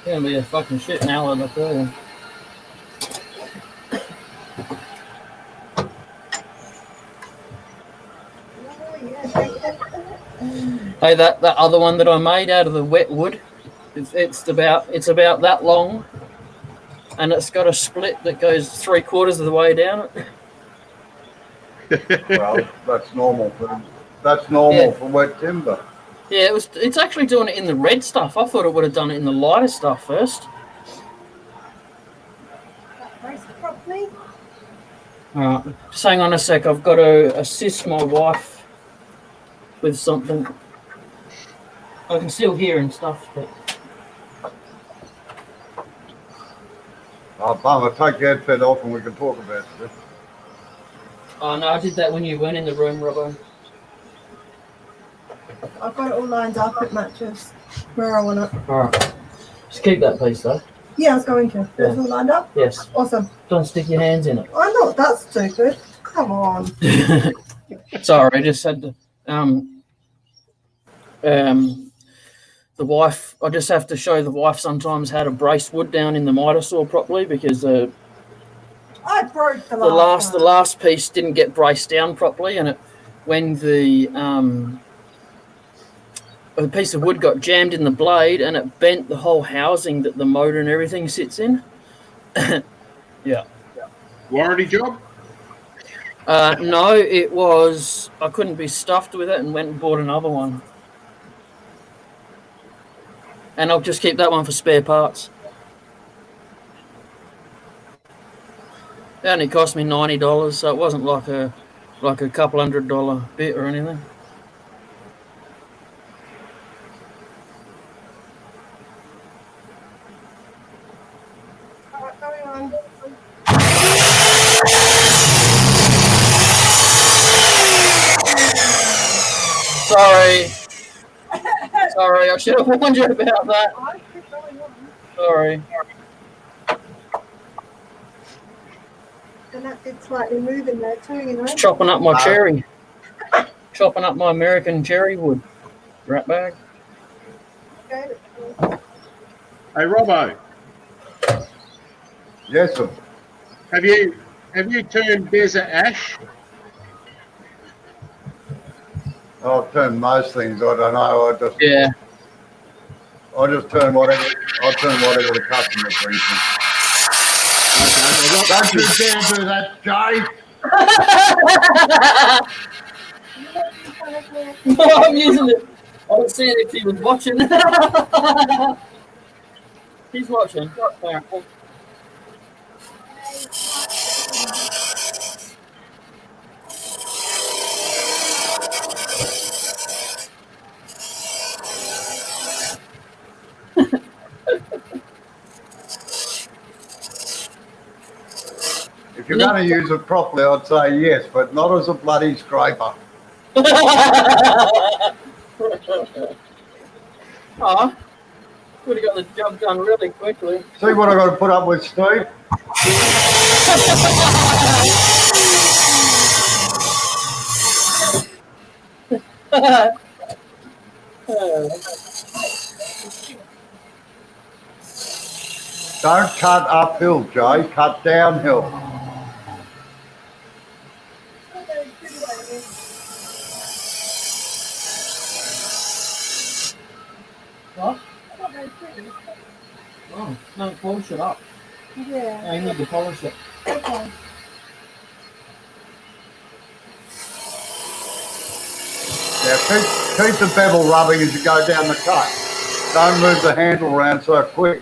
Speaker 1: gonna be a fucking shit now, I tell you. Hey, that other one that I made out of the wet wood, it's about that long, and it's got a split that goes 3/4 of the way down it.
Speaker 5: Well, that's normal for wet timber.
Speaker 1: Yeah, it's actually doing it in the red stuff. I thought it would have done it in the lighter stuff first.
Speaker 3: Brace it properly.
Speaker 1: Alright, just hang on a sec. I've got to assist my wife with something. I can still hear and stuff, but
Speaker 5: Oh, bummer, take your headset off and we can talk about this.
Speaker 1: oh no, I did that when you went in the room, Robbo.
Speaker 3: I've got it all lined up. It matches where I want it.
Speaker 1: Alright, just keep that piece though.
Speaker 3: Yeah, I was going to. It's all lined up.
Speaker 1: Yes,
Speaker 3: Awesome.
Speaker 1: don't stick your hands in it.
Speaker 3: I'm not that stupid. Come on.
Speaker 1: Sorry, I just had to. The wife. I just have to show the wife sometimes how to brace wood down in the miter saw properly because
Speaker 3: I broke the
Speaker 1: the
Speaker 3: last one.
Speaker 1: last piece didn't get braced down properly, and when the piece of wood got jammed in the blade, and it bent the whole housing that the motor and everything sits in. Yeah.
Speaker 2: Warranty job?
Speaker 1: No, it was. I couldn't be stuffed with it, and went and bought another one. And I'll just keep that one for spare parts. It only cost me $90, so it wasn't like a couple $100 bit or anything.
Speaker 3: All right, going on.
Speaker 1: Sorry, I should have warned you about that.
Speaker 3: I keep going on.
Speaker 1: Sorry.
Speaker 3: And that did slightly move in there too, you know.
Speaker 1: Just chopping up my cherry. Chopping up my American cherry wood. Rat bag.
Speaker 3: Okay.
Speaker 2: Hey, Robbo,
Speaker 5: Yes, sir.
Speaker 2: have you turned desert ash?
Speaker 5: I've turned most things. I don't know.
Speaker 1: Yeah.
Speaker 5: I just turn whatever. I turn whatever the customer brings me. Don't you dare do that, Jay.
Speaker 1: No, I'm using it. I was seeing if he was watching. He's watching. Apparently.
Speaker 5: If you're going to use it properly, I'd say yes, but not as a bloody scraper.
Speaker 1: Oh, would have got the job done really quickly.
Speaker 5: See what I got to put up with, Steve? Don't cut uphill, Jay. Cut downhill.
Speaker 1: What? Oh, no, polish it up.
Speaker 3: Yeah.
Speaker 1: I need to polish it.
Speaker 3: Okay.
Speaker 5: Yeah, keep the bevel rubbing as you go down the cut. Don't move the handle around so quick.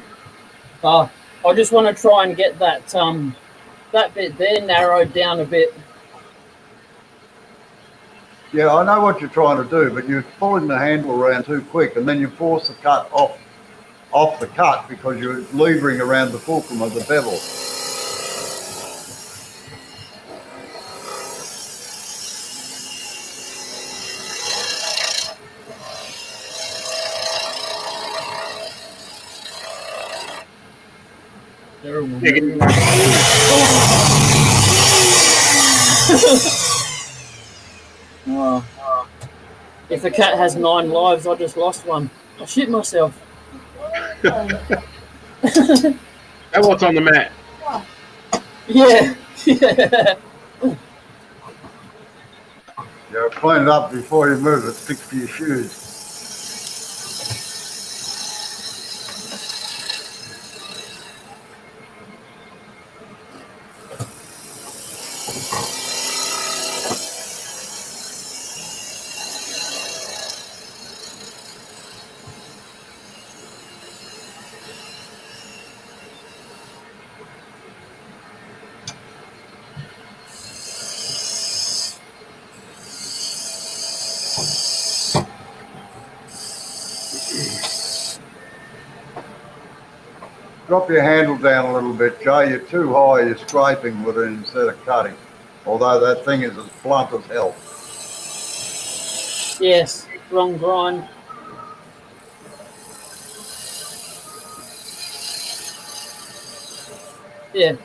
Speaker 1: I just want to try and get that that bit there narrowed down a bit.
Speaker 5: Yeah, I know what you're trying to do, but you're pulling the handle around too quick, and then you force the cut off the cut because you're levering around the fulcrum of the bevel.
Speaker 1: Oh. If a cat has 9 lives, I just lost one. I shit myself.
Speaker 2: Now what's on the mat?
Speaker 1: Yeah. Yeah.
Speaker 5: Yeah, clean it up before you move it. Sticks to your shoes. Drop your handle down a little bit, Joe. You're too high. You're scraping with it instead of cutting. Although that thing is as blunt as hell.
Speaker 1: Yes. Wrong grind. Yeah.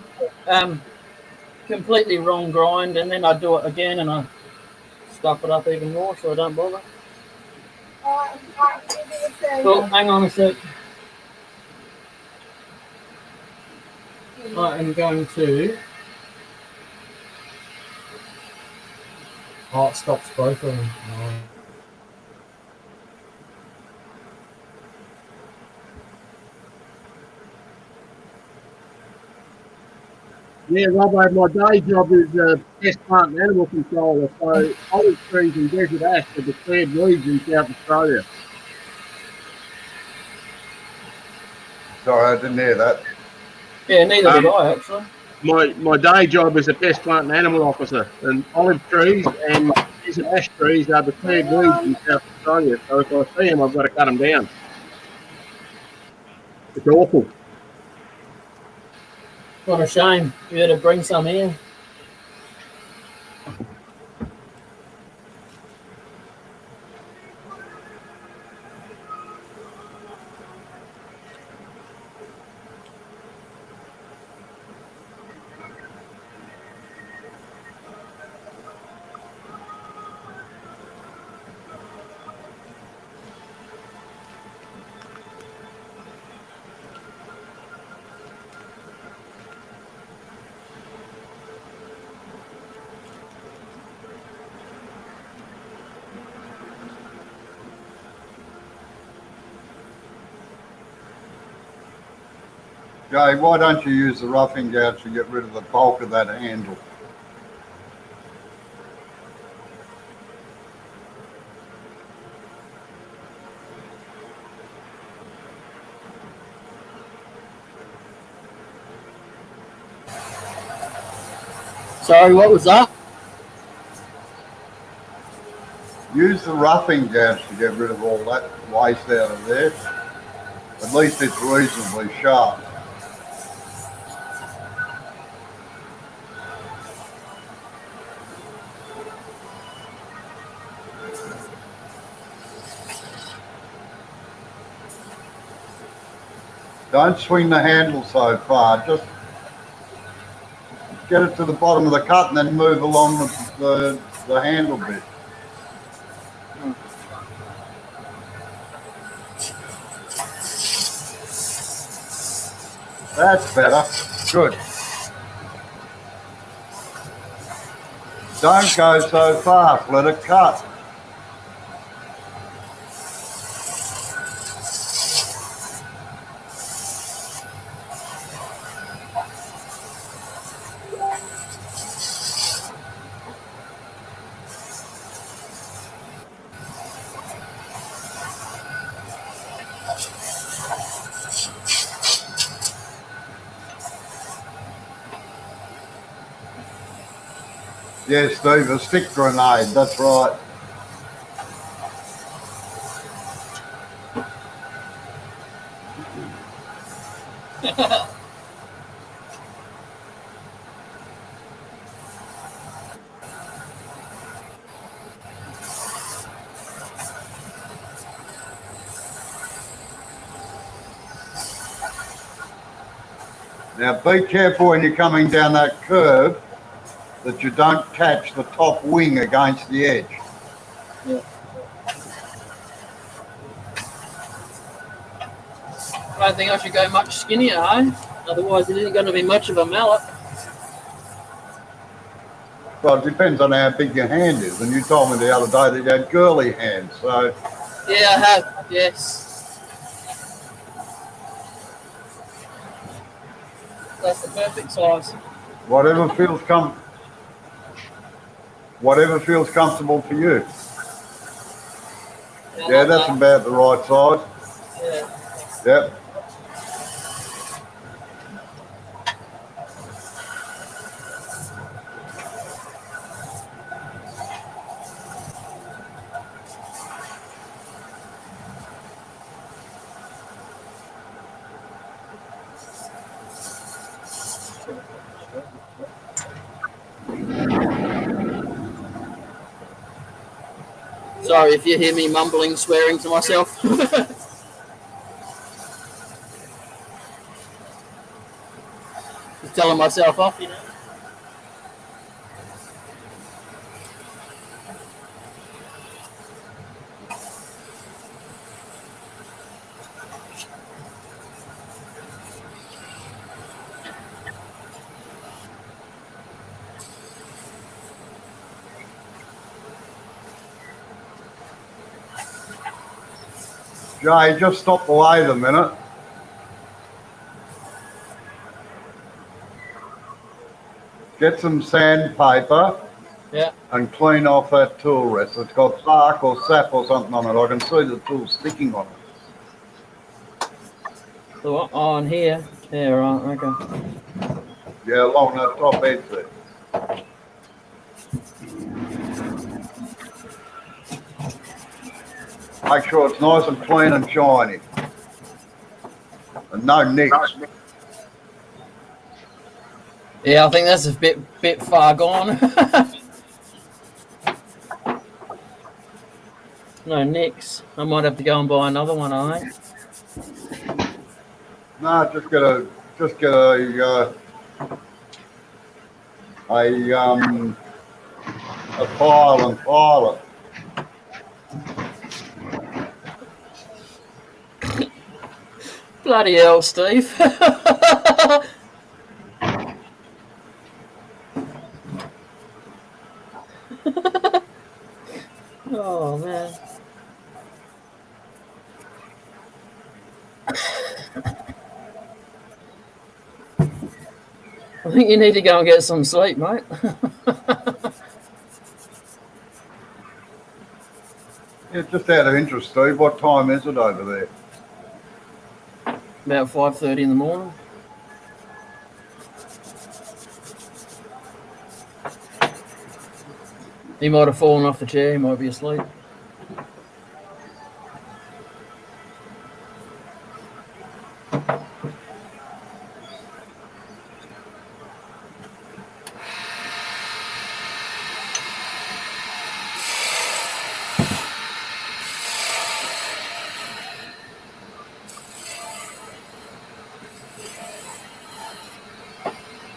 Speaker 1: Completely wrong grind, and then I do it again, and I stuff it up even more, so I don't bother. Oh, hang on a sec. I am going to. Oh, it stops both of them. Oh.
Speaker 2: Yeah, Robbo, my day job is pest plant and animal controller, so olive trees and desert ash are declared weeds in South Australia.
Speaker 5: Sorry, I didn't hear that.
Speaker 1: Yeah, neither did I, actually.
Speaker 2: My day job is a pest plant and animal officer, and olive trees and desert ash trees are declared weeds in South Australia, so if I see them, I've got to cut them down. It's awful.
Speaker 1: What a shame. You had to bring some here.
Speaker 5: Jay, why don't you use the roughing gouge to get rid of the bulk of that handle?
Speaker 1: Sorry, what was that?
Speaker 5: Use the roughing gouge to get rid of all that waste out of there. At least it's reasonably sharp. Don't swing the handle so far, just get it to the bottom of the cut and then move along the handle bit. That's better. Good. Don't go so fast, let it cut. Yes, Steve, a stick grenade, that's right. Now be careful when you're coming down that curve that you don't catch the top wing against the edge.
Speaker 1: Yeah. don't think I should go much skinnier, eh? Otherwise, it isn't going to be much of a mallet.
Speaker 5: Well, it depends on how big your hand is. And you told me the other day that you had girly hands. So,
Speaker 1: Yeah, I have. Yes. That's the perfect size.
Speaker 5: whatever feels comfortable for you. Yeah, that's about the right size.
Speaker 1: Yeah.
Speaker 5: Yep.
Speaker 1: Sorry if you hear me mumbling, swearing to myself. Just telling myself off, you know.
Speaker 5: Jay, just stop the lathe a minute. Get some sandpaper.
Speaker 1: Yeah.
Speaker 5: And clean off that tool rest. It's got bark or sap or something on it. I can see the tool sticking on it.
Speaker 1: So on here. Yeah, right, okay.
Speaker 5: Yeah, along that top edge there. Make sure it's nice and clean and shiny. And no nicks.
Speaker 1: Yeah, I think that's a bit far gone. No nicks. I might have to go and buy another one, I think.
Speaker 5: No, just get a file and file it.
Speaker 1: Bloody hell, Steve. Oh, man. I think you need to go and get some sleep, mate.
Speaker 5: Yeah, just out of interest, Steve, what time is it over there?
Speaker 1: About 5:30 in the morning. He might have fallen off the chair. He might be asleep.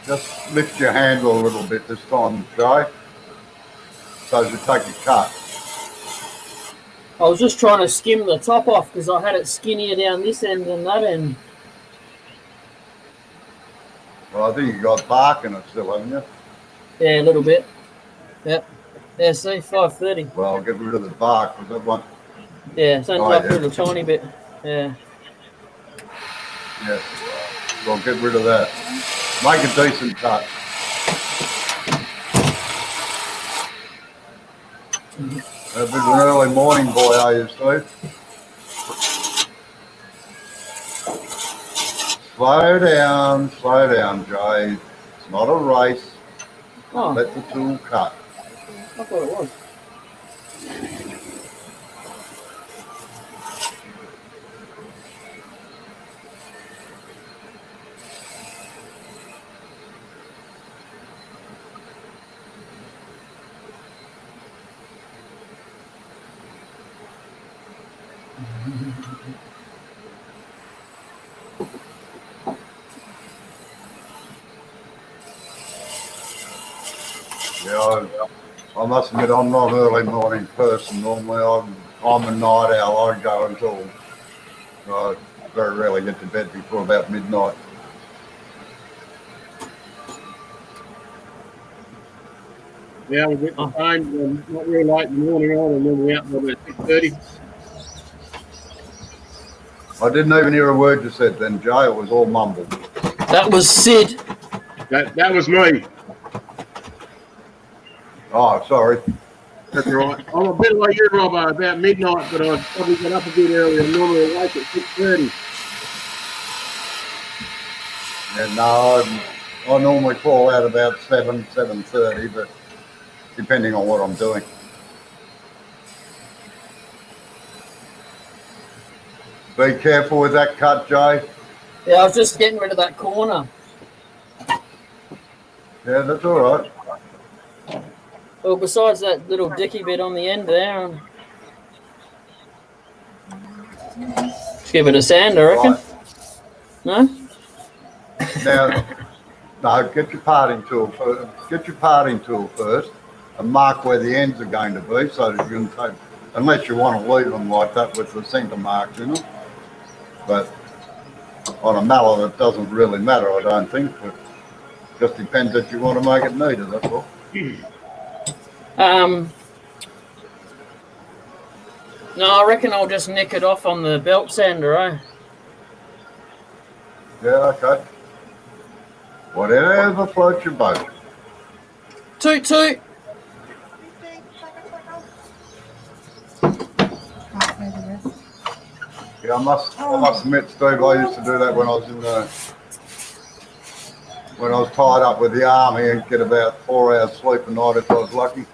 Speaker 5: Just lift your handle a little bit this time, Jay, so as you take a cut.
Speaker 1: I was just trying to skim the top off because I had it skinnier down this end than that end.
Speaker 5: Well, I think you got bark in it still, haven't you?
Speaker 1: Yeah, a little bit. Yep. Yeah, see, 5:30.
Speaker 5: Well, I'll get rid of the bark because that one.
Speaker 1: Yeah, it's only
Speaker 5: Oh,
Speaker 1: like
Speaker 5: yeah.
Speaker 1: a little tiny bit. Yeah.
Speaker 5: Yeah. Well, get rid of that. Make a decent cut. A bit of an early morning boy, are you, Steve? Slow down, Jay. It's not a race.
Speaker 1: Oh,
Speaker 5: Let the tool cut.
Speaker 1: I thought it was.
Speaker 5: Yeah, I must admit I'm not an early morning person. Normally I'm a night owl. I go until very rarely get to bed before about midnight.
Speaker 2: Yeah, we get the phone, not real late in the morning either, and then we're out by about 6:30.
Speaker 5: I didn't even hear a word you said then, Jay. It was all mumbled.
Speaker 1: That was Sid.
Speaker 2: That was me.
Speaker 5: Oh, sorry.
Speaker 2: That's right. I'm a bit like you, Robbo, about midnight, but I probably get up a bit earlier. I'm normally awake at 6:30.
Speaker 5: Yeah, no, I normally call out about 7:30, but depending on what I'm doing. Be careful with that cut, Jay.
Speaker 1: Yeah, I was just getting rid of that corner.
Speaker 5: Yeah, that's all right.
Speaker 1: Well, besides that little dicky bit on the end there, let's give it a sand, I reckon.
Speaker 5: Right.
Speaker 1: No?
Speaker 5: Now, no, get your parting tool first. Get your parting tool first, and mark where the ends are going to be, so that you can take. Unless you want to leave them like that with the centre marks in them, but on a mallet it doesn't really matter, I don't think. But just depends if you want to make it neater. That's all.
Speaker 1: No, I reckon I'll just nick it off on the belt sander, eh?
Speaker 5: Yeah, okay. Whatever floats your boat.
Speaker 1: Toot toot.
Speaker 5: Yeah, I must admit, Steve, I used to do that when I was in the, when I was tied up with the army, and get about 4 hours sleep a night if I was lucky.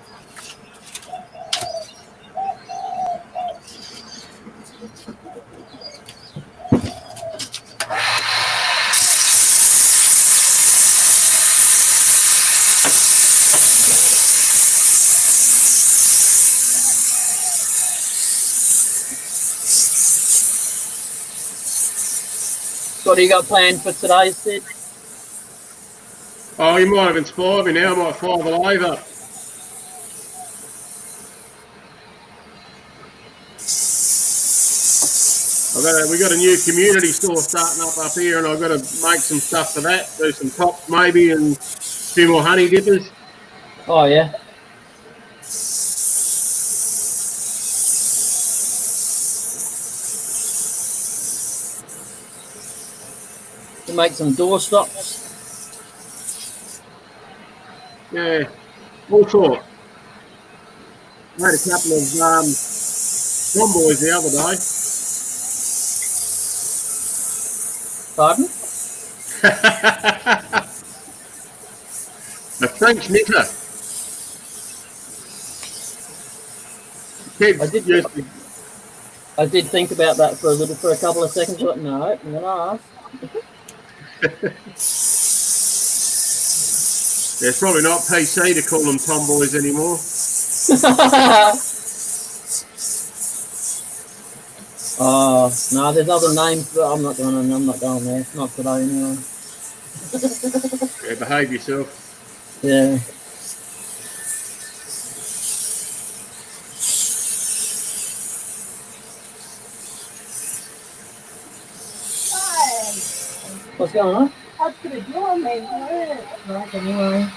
Speaker 1: What do you got planned for today, Sid?
Speaker 2: Oh, you might have inspired me now. I might fire the lathe up. We got a new community store starting up here, and I've got to make some stuff for that. Do some tops maybe, and a few more honey dippers.
Speaker 1: Oh, yeah. To make some door stops.
Speaker 2: Yeah, all sorts. Made a couple of tomboys the other day.
Speaker 1: Pardon?
Speaker 2: A French knitter.
Speaker 1: I did think about that for a couple of seconds, but no, I'm gonna ask.
Speaker 2: Yeah, it's probably not PC to call them tomboys anymore.
Speaker 1: Oh no, there's other names, but I'm not going there. Not today anyway.
Speaker 2: Yeah, behave yourself.
Speaker 1: Yeah.
Speaker 3: Hi.
Speaker 1: What's going on?
Speaker 3: What's gonna do on me?
Speaker 1: Right, anyway.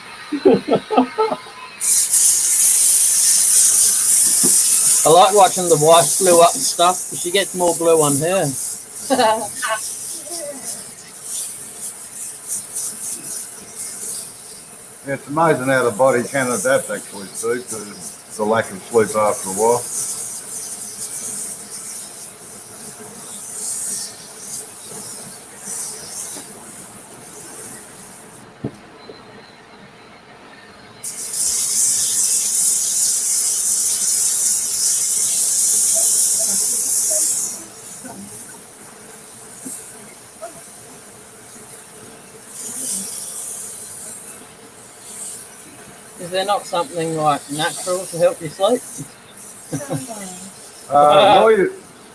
Speaker 1: I like watching the wife glue up and stuff because she gets more glue on her.
Speaker 5: Yeah, it's amazing how the body can adapt, actually, Steve, to the lack of sleep after a while.
Speaker 1: Is there not something like natural to help you sleep?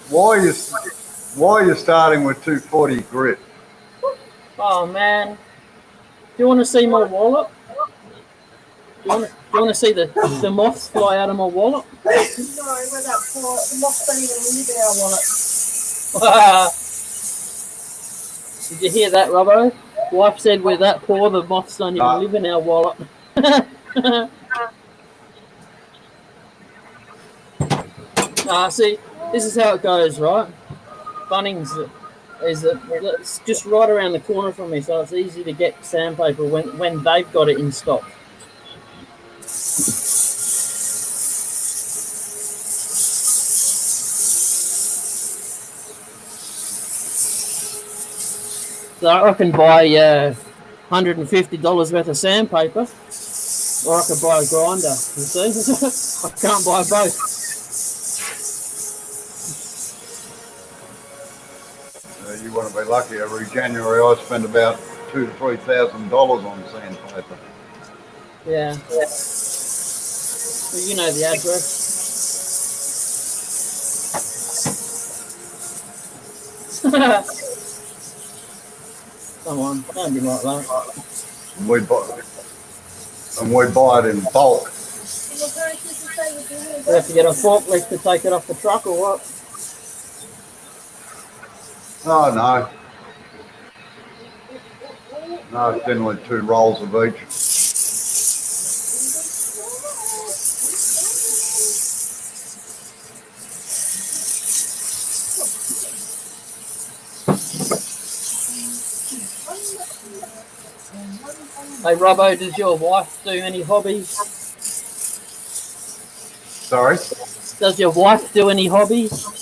Speaker 5: Why are you starting with 240 grit?
Speaker 1: Oh man, do you want to see my wallet? Do you want to see the moths fly out of my wallet?
Speaker 3: No, we're that poor. The moths don't even live in our wallet.
Speaker 1: Did you hear that, Robbo? Wife said we're that poor the moths don't even live in our wallet. See, this is how it goes, right? Bunnings it's just right around the corner from me, so it's easy to get sandpaper when they've got it in stock. So I can buy $150 worth of sandpaper, or I could buy a grinder. You see, I can't buy both.
Speaker 5: You want to be lucky. Every January, I spend about $2,000 to $3,000 on sandpaper.
Speaker 1: Yeah. Well, you know the address. Come on, don't be like that.
Speaker 5: And we buy it in bulk.
Speaker 1: We have to get a forklift to take it off the truck or what?
Speaker 5: Oh, no. No, it's generally 2 rolls of each.
Speaker 1: Hey, Robbo, does your wife do any hobbies?
Speaker 5: Sorry?
Speaker 1: Does your wife do any hobbies?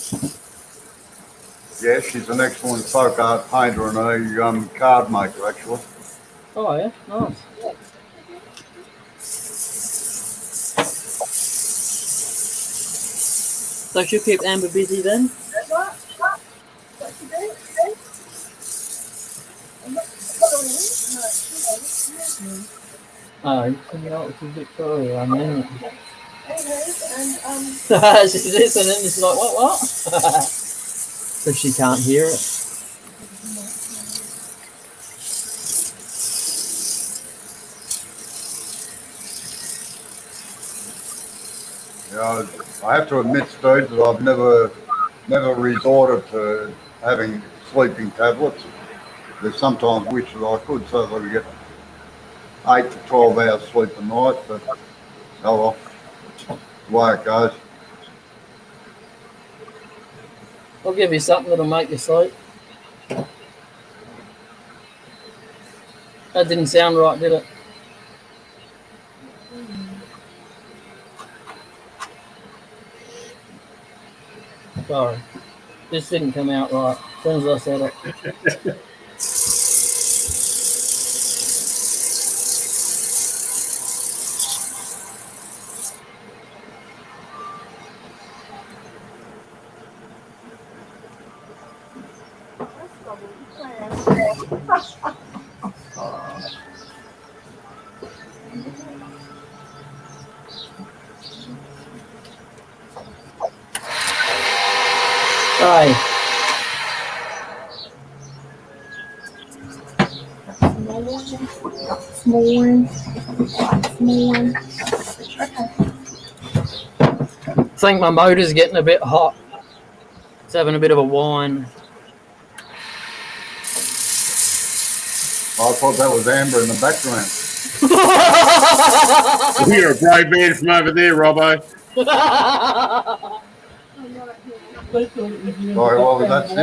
Speaker 5: Yeah, she's an excellent folk art painter and a card maker, actually.
Speaker 1: Oh, yeah, nice. So she'll keep Amber busy then? Oh, you coming out with Victoria, I mean. She's listening, it's like, what? So she can't hear it.
Speaker 5: Yeah, I have to admit, Steve, that I've never resorted to having sleeping tablets. There's sometimes wish that I could so that I could get 8 to 12 hours sleep a night, but oh well, the way it goes.
Speaker 1: I'll give you something that'll make you sleep. That didn't sound right, did it? Sorry. This didn't come out right as soon as I said it. Hey.
Speaker 3: Small one.
Speaker 1: I think my motor's getting a bit hot. It's having a bit of a whine.
Speaker 5: I thought that was Amber in the background.
Speaker 2: You're a brave man from over there, Robbo.
Speaker 5: Sorry, what was that, Sid?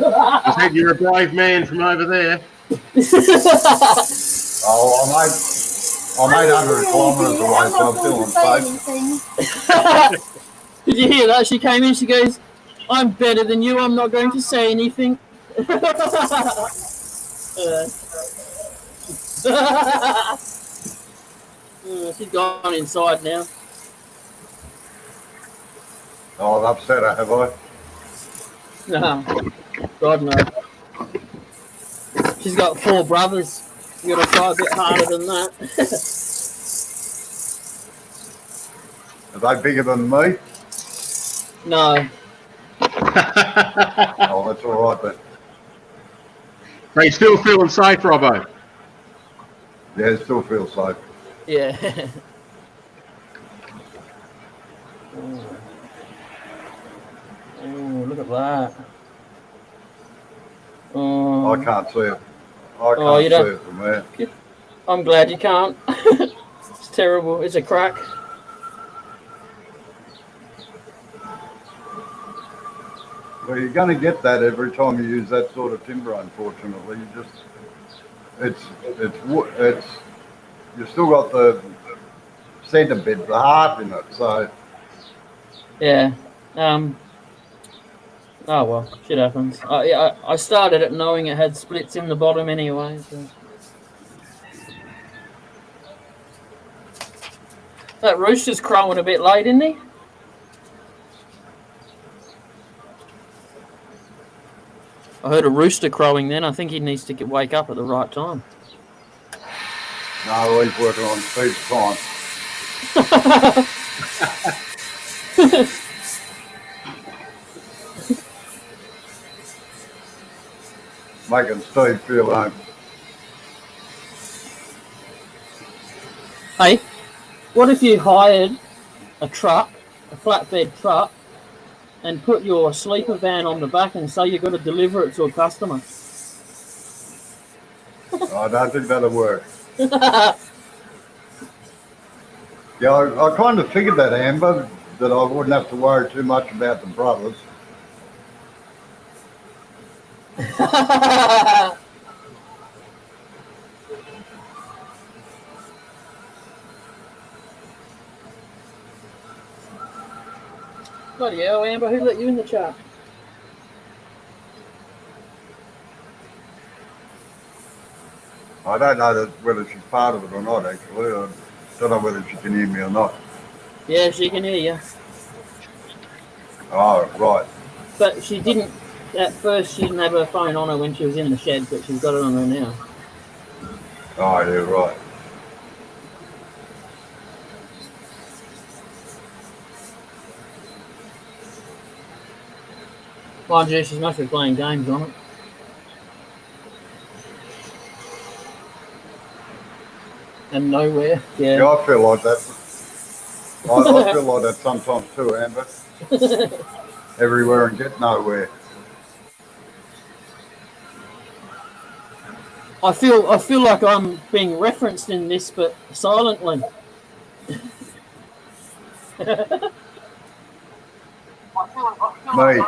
Speaker 2: I said you're a brave man from over there.
Speaker 5: Oh, I'm 800 kilometres away, so I'm feeling safe.
Speaker 1: Did you hear that? She came in, she goes, I'm better than you, I'm not going to say anything. She's gone inside now.
Speaker 5: Oh, I've upset her, have I?
Speaker 1: No. God, no. She's got 4 brothers. You gotta try a bit harder than that.
Speaker 5: Are they bigger than me?
Speaker 1: No.
Speaker 5: Oh, that's all right then.
Speaker 2: Are you still feeling safe, Robbo?
Speaker 5: Yeah, it still feels safe.
Speaker 1: Yeah. Oh, look at that.
Speaker 5: I can't see it. I
Speaker 1: Oh, you
Speaker 5: can't see
Speaker 1: don't-
Speaker 5: it from there.
Speaker 1: I'm glad you can't. It's terrible. It's a crack.
Speaker 5: Well, you're going to get that every time you use that sort of timber. Unfortunately, you just it's you've still got the centre bit, the heart in it. So
Speaker 1: Yeah. Oh well, shit happens. I started it knowing it had splits in the bottom anyway. So. That rooster's crowing a bit late, isn't he? I heard a rooster crowing then. I think he needs to wake up at the right time.
Speaker 5: no, he's working on speed time. Making Steve feel home.
Speaker 1: Hey, what if you hired a truck, a flatbed truck, and put your sleeper van on the back and say you've got to deliver it to a customer?
Speaker 5: I don't think that'll work. Yeah, I kind of figured that, Amber, that I wouldn't have to worry too much about the brothers.
Speaker 1: Bloody hell, Amber, who let you in the chat?
Speaker 5: I don't know whether she's part of it or not, actually. I don't know whether she can hear me or not.
Speaker 1: Yeah, she can hear you.
Speaker 5: Oh, right.
Speaker 1: But she didn't, at first she didn't have her phone on her when she was in the shed, but she's got it on her now.
Speaker 5: Oh, yeah, right.
Speaker 1: Mind you, she must be playing games on it. And nowhere.
Speaker 5: Yeah,
Speaker 1: Yeah.
Speaker 5: I feel like that. I feel like that sometimes too, Amber. Everywhere and get nowhere.
Speaker 1: I feel like I'm being referenced in this, but silently.
Speaker 5: Me.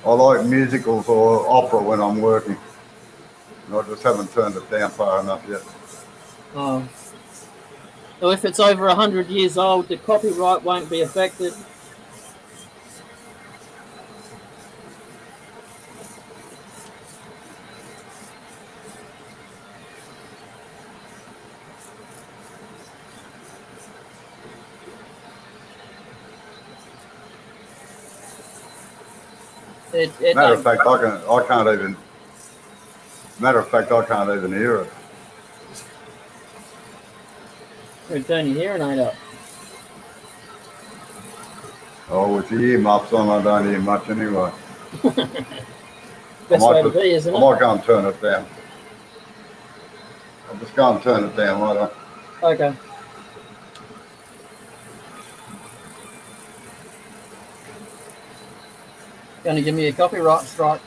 Speaker 5: I like musicals or opera when I'm working. I just haven't turned it down far enough yet.
Speaker 1: Oh. So if it's over 100 years old, the copyright won't be affected. It
Speaker 5: Matter of
Speaker 1: don't-
Speaker 5: fact, I can't even. Matter of fact, I can't even hear it.
Speaker 1: It'll turn your hearing aid up.
Speaker 5: Oh, with the earmuffs on, I don't hear much anyway.
Speaker 1: Best
Speaker 5: might
Speaker 1: way to
Speaker 5: just-
Speaker 1: be, isn't
Speaker 5: I
Speaker 1: it?
Speaker 5: might go and turn it down. I'll just go and turn it down, why don't
Speaker 1: Okay. Gonna give me a copyright strike.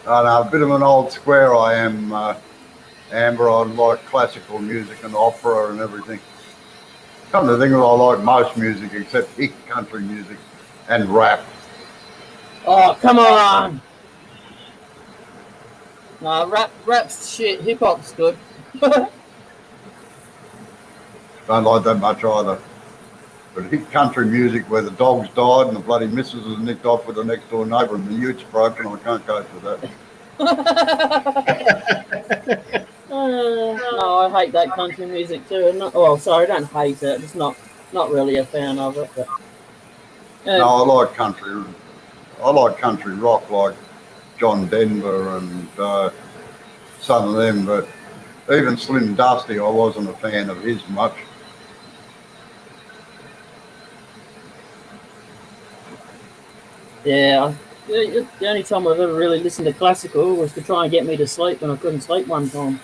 Speaker 5: I know, a bit of an old square I am, Amber. I like classical music and opera and everything. Come to think of it, I like most music except hick country music and rap.
Speaker 1: Oh, come on! Nah, rap's shit. Hip hop's good.
Speaker 5: Don't like that much either. But hick country music where the dog's died and the bloody missus is nicked off with the next door neighbour and the ute's broken, I can't cope with that.
Speaker 1: No, I hate that country music too. Well, sorry, I don't hate it. Just not really a fan of it. But
Speaker 5: No, I like country. I like country rock like John Denver and some of them, but even Slim Dusty, I wasn't a fan of his much.
Speaker 1: Yeah, the only time I've ever really listened to classical was to try and get me to sleep when I couldn't sleep one time.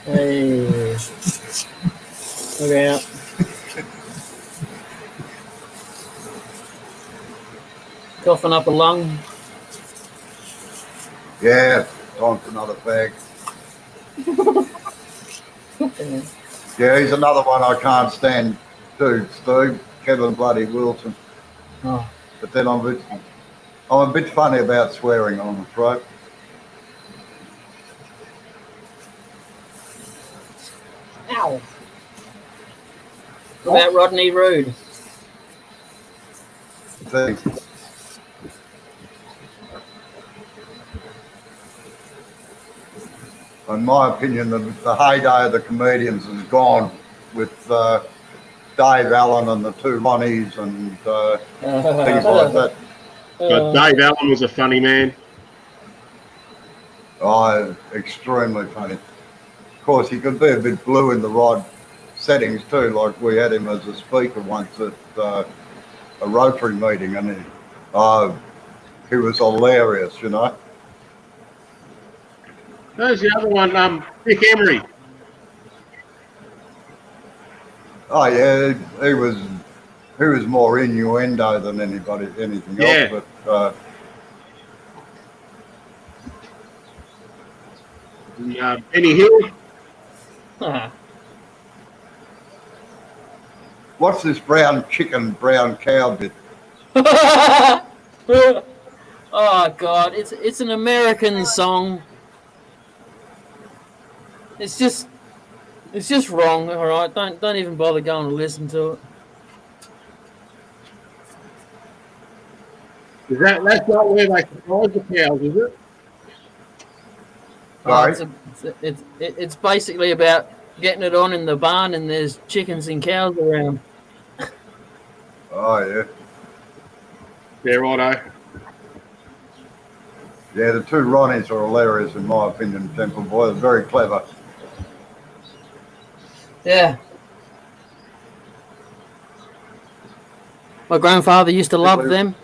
Speaker 1: Hey, look out. Coughing up a lung.
Speaker 5: Yeah, time for another fag. Yeah, he's another one I can't stand too, Steve. Kevin Bloody Wilson.
Speaker 1: Oh,
Speaker 5: But then I'm a bit funny about swearing, I'm afraid.
Speaker 1: ow. What about Rodney Rood?
Speaker 5: Thanks. In my opinion, the heyday of the comedians is gone with Dave Allen and the two Ronnies and things like that.
Speaker 2: But Dave Allen was a funny man.
Speaker 5: Oh, extremely funny. Of course, he could be a bit blue in the right settings too, like we had him as a speaker once at a Rotary meeting, and he was hilarious, you know.
Speaker 2: There's the other one, Dick Emery.
Speaker 5: Oh yeah, he was more innuendo than anything
Speaker 2: Yeah.
Speaker 5: else. But
Speaker 2: Benny Hill.
Speaker 5: what's this brown chicken, brown cow bit?
Speaker 1: Oh God, it's an American song. It's just wrong. All right, don't even bother going to listen to it.
Speaker 2: That's not where they surprise the cows, is it?
Speaker 5: Sorry?
Speaker 1: It's basically about getting it on in the barn and there's chickens and cows around.
Speaker 5: Oh yeah.
Speaker 2: Yeah, righto.
Speaker 5: Yeah, the two Ronnies are hilarious in my opinion, Temple Boy. They're very clever.
Speaker 1: Yeah. My grandfather used to love them.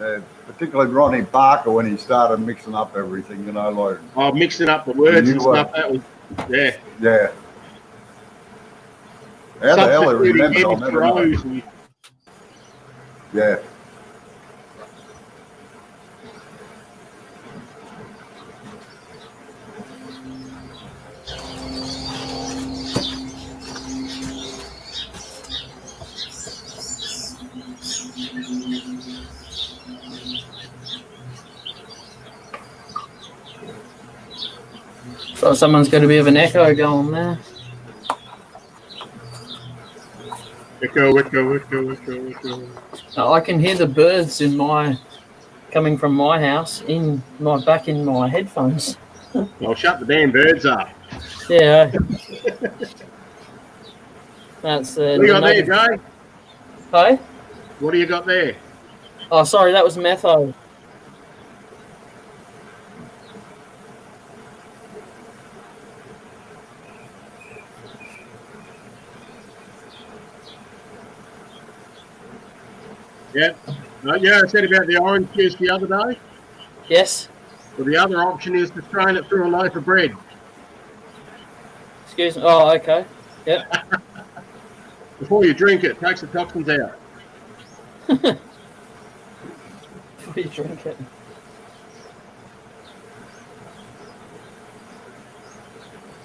Speaker 5: Yeah, particularly Ronnie Barker when he started mixing up everything, you know, like
Speaker 2: Oh, mixing up the words and stuff. That was, yeah.
Speaker 5: yeah. How the hell he remembered? I'll never know.
Speaker 2: And,
Speaker 5: Yeah.
Speaker 1: So someone's got a bit of an echo going there.
Speaker 2: echo.
Speaker 1: I can hear the birds coming from my house back in my headphones.
Speaker 2: Well, shut the damn birds up.
Speaker 1: Yeah. That's
Speaker 2: What do you got there, Jay?
Speaker 1: Hey?
Speaker 2: What do you got there?
Speaker 1: Oh, sorry, that was Metho.
Speaker 2: Yeah. Yeah, I said about the orange juice the other day.
Speaker 1: Yes.
Speaker 2: Well, the other option is to strain it through a loaf of bread.
Speaker 1: Excuse me. Oh, okay. Yep.
Speaker 2: Before you drink it, takes the toxins out.
Speaker 1: Before you drink it.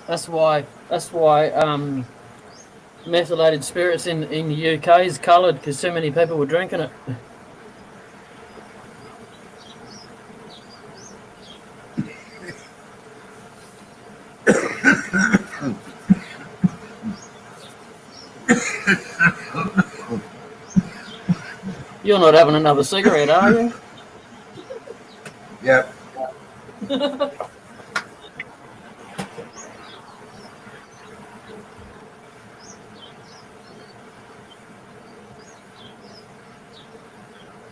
Speaker 1: That's why methylated spirits in the UK is coloured because so many people were drinking it. You're not having another cigarette, are you?
Speaker 5: Yep.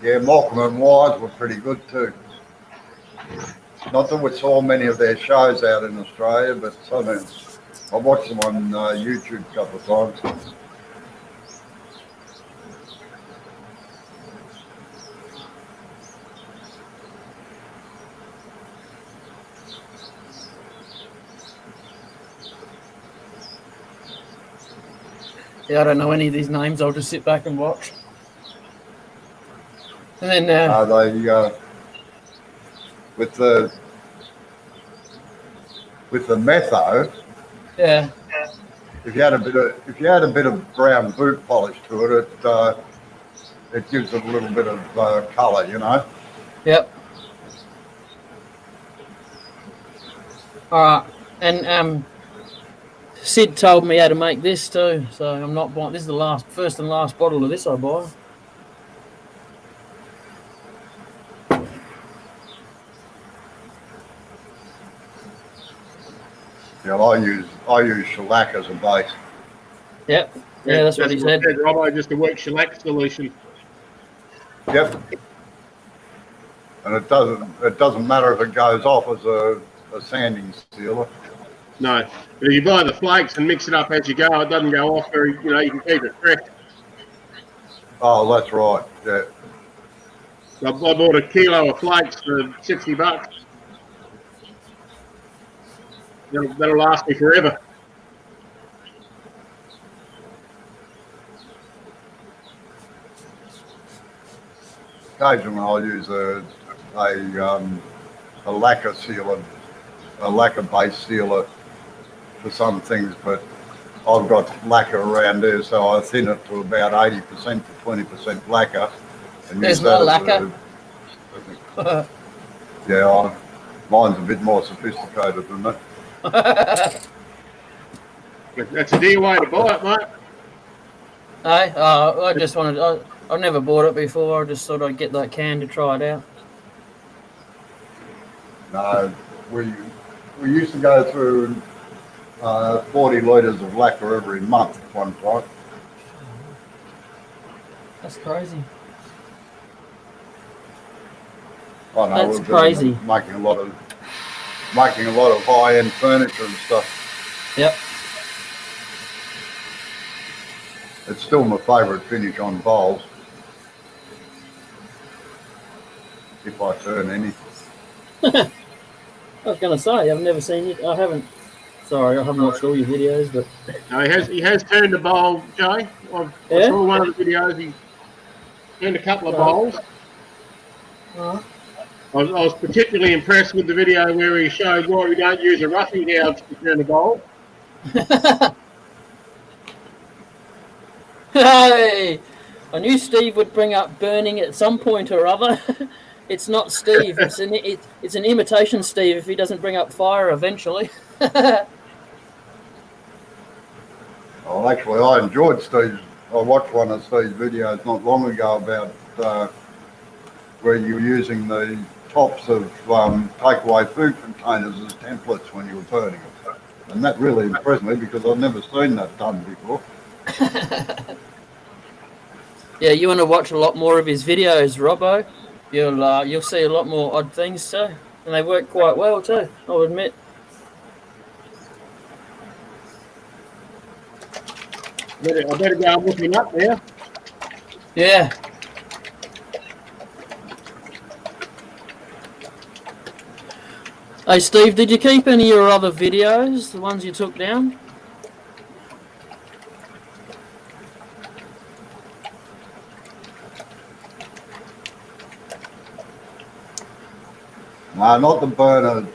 Speaker 5: Yeah, Morecambe and Wise were pretty good too. Not that we saw many of their shows out in Australia, but sometimes I watched them on YouTube a couple of times.
Speaker 1: Yeah, I don't know any of these names. I'll just sit back and watch. And then
Speaker 5: With the metho,
Speaker 1: yeah,
Speaker 5: if you had a bit of brown boot polish to it, it gives it a little bit of colour, you know.
Speaker 1: yep. All right, and Sid told me how to make this too, so I'm not buying. This is the first and last bottle of this I buy.
Speaker 5: Yeah, I use shellac as a base.
Speaker 1: Yep. Yeah, that's what he said.
Speaker 2: Robbo, just a weak shellac solution.
Speaker 5: Yep. And it doesn't matter if it goes off as a sanding sealer.
Speaker 2: No, but if you buy the flakes and mix it up as you go, it doesn't go off very. You know, you can keep it fresh.
Speaker 5: Oh, that's right. Yeah.
Speaker 2: I bought a kilo of flakes for $60. That'll last me forever.
Speaker 5: Occasionally I'll use a lacquer sealer, a lacquer base sealer for some things, but I've got lacquer around there, so I thin it to about 80% to 20% lacquer. And
Speaker 1: There's
Speaker 5: use
Speaker 1: no
Speaker 5: that
Speaker 1: lacquer.
Speaker 5: Yeah, mine's a bit more sophisticated than that.
Speaker 2: That's a dear way to buy it, mate.
Speaker 1: Hey, I just wanted. I've never bought it before. I just thought I'd get that can to try it out.
Speaker 5: No, we used to go through 40 litres of lacquer every month at one time.
Speaker 1: That's crazy.
Speaker 5: I know,
Speaker 1: That's
Speaker 5: we've
Speaker 1: crazy.
Speaker 5: been making a lot of high-end furniture and stuff.
Speaker 1: Yep.
Speaker 5: It's still my favourite finish on bowls. If I turn any.
Speaker 1: I was going to say, I've never seen it. I haven't. Sorry, I haven't watched all your videos, but
Speaker 2: No, he has turned a bowl, Jay. I
Speaker 1: Yeah?
Speaker 2: saw one of the videos. He turned a couple of bowls. I was particularly impressed with the video where he showed why we don't use a roughing gouge to turn a bowl.
Speaker 1: Hey, I knew Steve would bring up burning at some point or other. It's not Steve. It's an imitation Steve if he doesn't bring up fire eventually.
Speaker 5: Well, actually, I enjoyed Steve's. I watched one of Steve's videos not long ago about where you were using the tops of takeaway food containers as templates when you were burning it. And that really impressed me because I've never seen that done before.
Speaker 1: Yeah, you want to watch a lot more of his videos, Robbo. You'll see a lot more odd things too, and they work quite well too, I'll admit.
Speaker 2: I better go and look him up now.
Speaker 1: Yeah. Hey Steve, did you keep any of your other videos, the ones you took down?
Speaker 5: No, not the burner.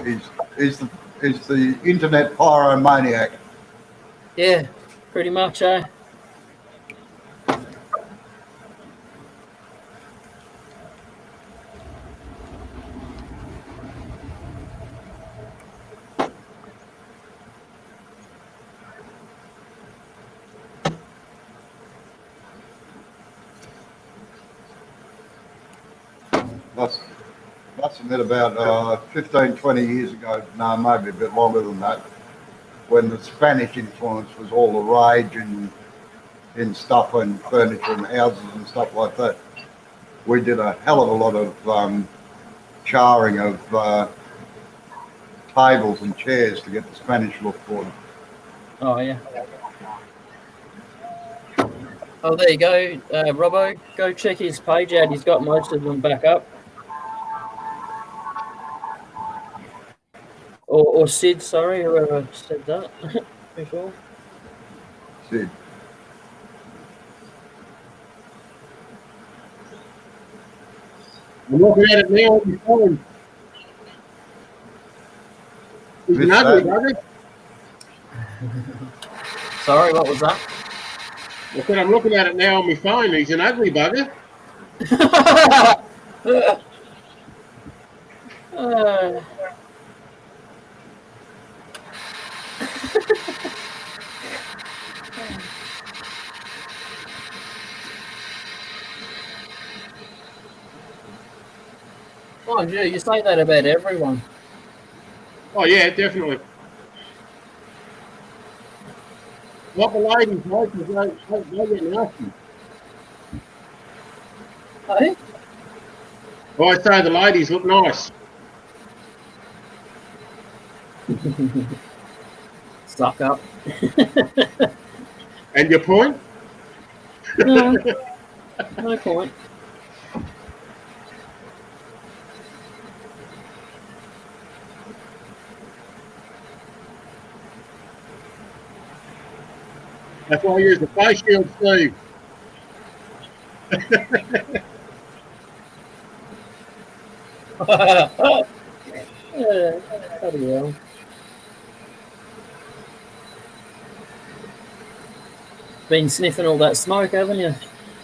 Speaker 5: He's the internet pyromaniac.
Speaker 1: Yeah, pretty much, eh?
Speaker 5: Must admit about 15, 20 years ago, no, maybe a bit longer than that, when the Spanish influence was all the rage in stuff and furniture and houses and stuff like that. We did a hell of a lot of charring of tables and chairs to get the Spanish look for them.
Speaker 1: Oh, yeah. Oh, there you go, Robbo. Go check his page out. He's got most of them back up. Or Sid, sorry, whoever said that before.
Speaker 5: Sid.
Speaker 2: I'm looking at it now on my phone. He's an ugly bugger.
Speaker 1: Sorry, what was that?
Speaker 2: I said I'm looking at it now on my phone. He's an ugly bugger.
Speaker 1: Oh, yeah, you say that about everyone.
Speaker 2: Oh yeah, definitely. What the ladies like is they get nasty.
Speaker 1: Hey?
Speaker 2: Oh, I say the ladies look nice.
Speaker 1: Suck up.
Speaker 2: And your point?
Speaker 1: No, no point.
Speaker 2: That's why I use the face shield, Steve.
Speaker 1: Bloody hell. Been sniffing all that smoke, haven't you?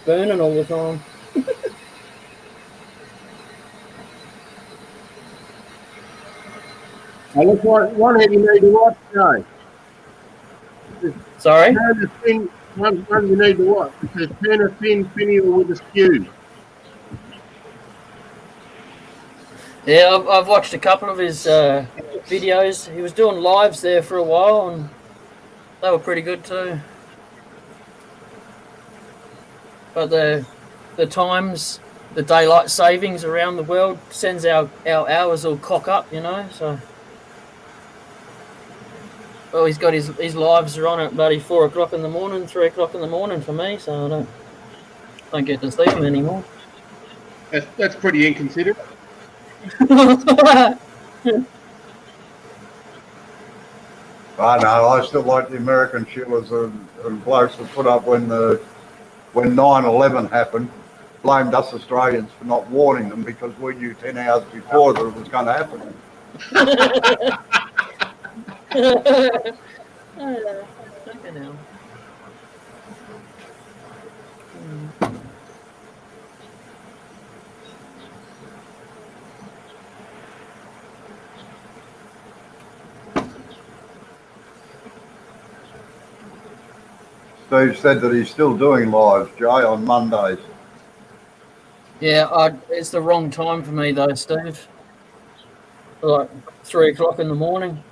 Speaker 1: Burning all the time.
Speaker 2: I look like one head you need to watch today.
Speaker 1: Sorry?
Speaker 2: Turn the thin, one you need to watch. It says turn a thin finial with a skew.
Speaker 1: Yeah, I've watched a couple of his videos. He was doing lives there for a while, and they were pretty good too. But the times, the daylight savings around the world sends our hours all cock up, you know. So, well, he's got his lives are on at bloody 4 o'clock in the morning, 3 o'clock in the morning for me. So I don't get to see him anymore.
Speaker 2: That's pretty inconsiderate.
Speaker 5: I know, I still like the American shillers and blokes that put up when 9/11 happened, blamed us Australians for not warning them because we knew 10 hours before that it was going to happen.
Speaker 1: Fucking hell.
Speaker 5: Steve said that he's still doing lives, Jay, on Mondays.
Speaker 1: Yeah, it's the wrong time for me though, Steve. Like 3 o'clock in the morning.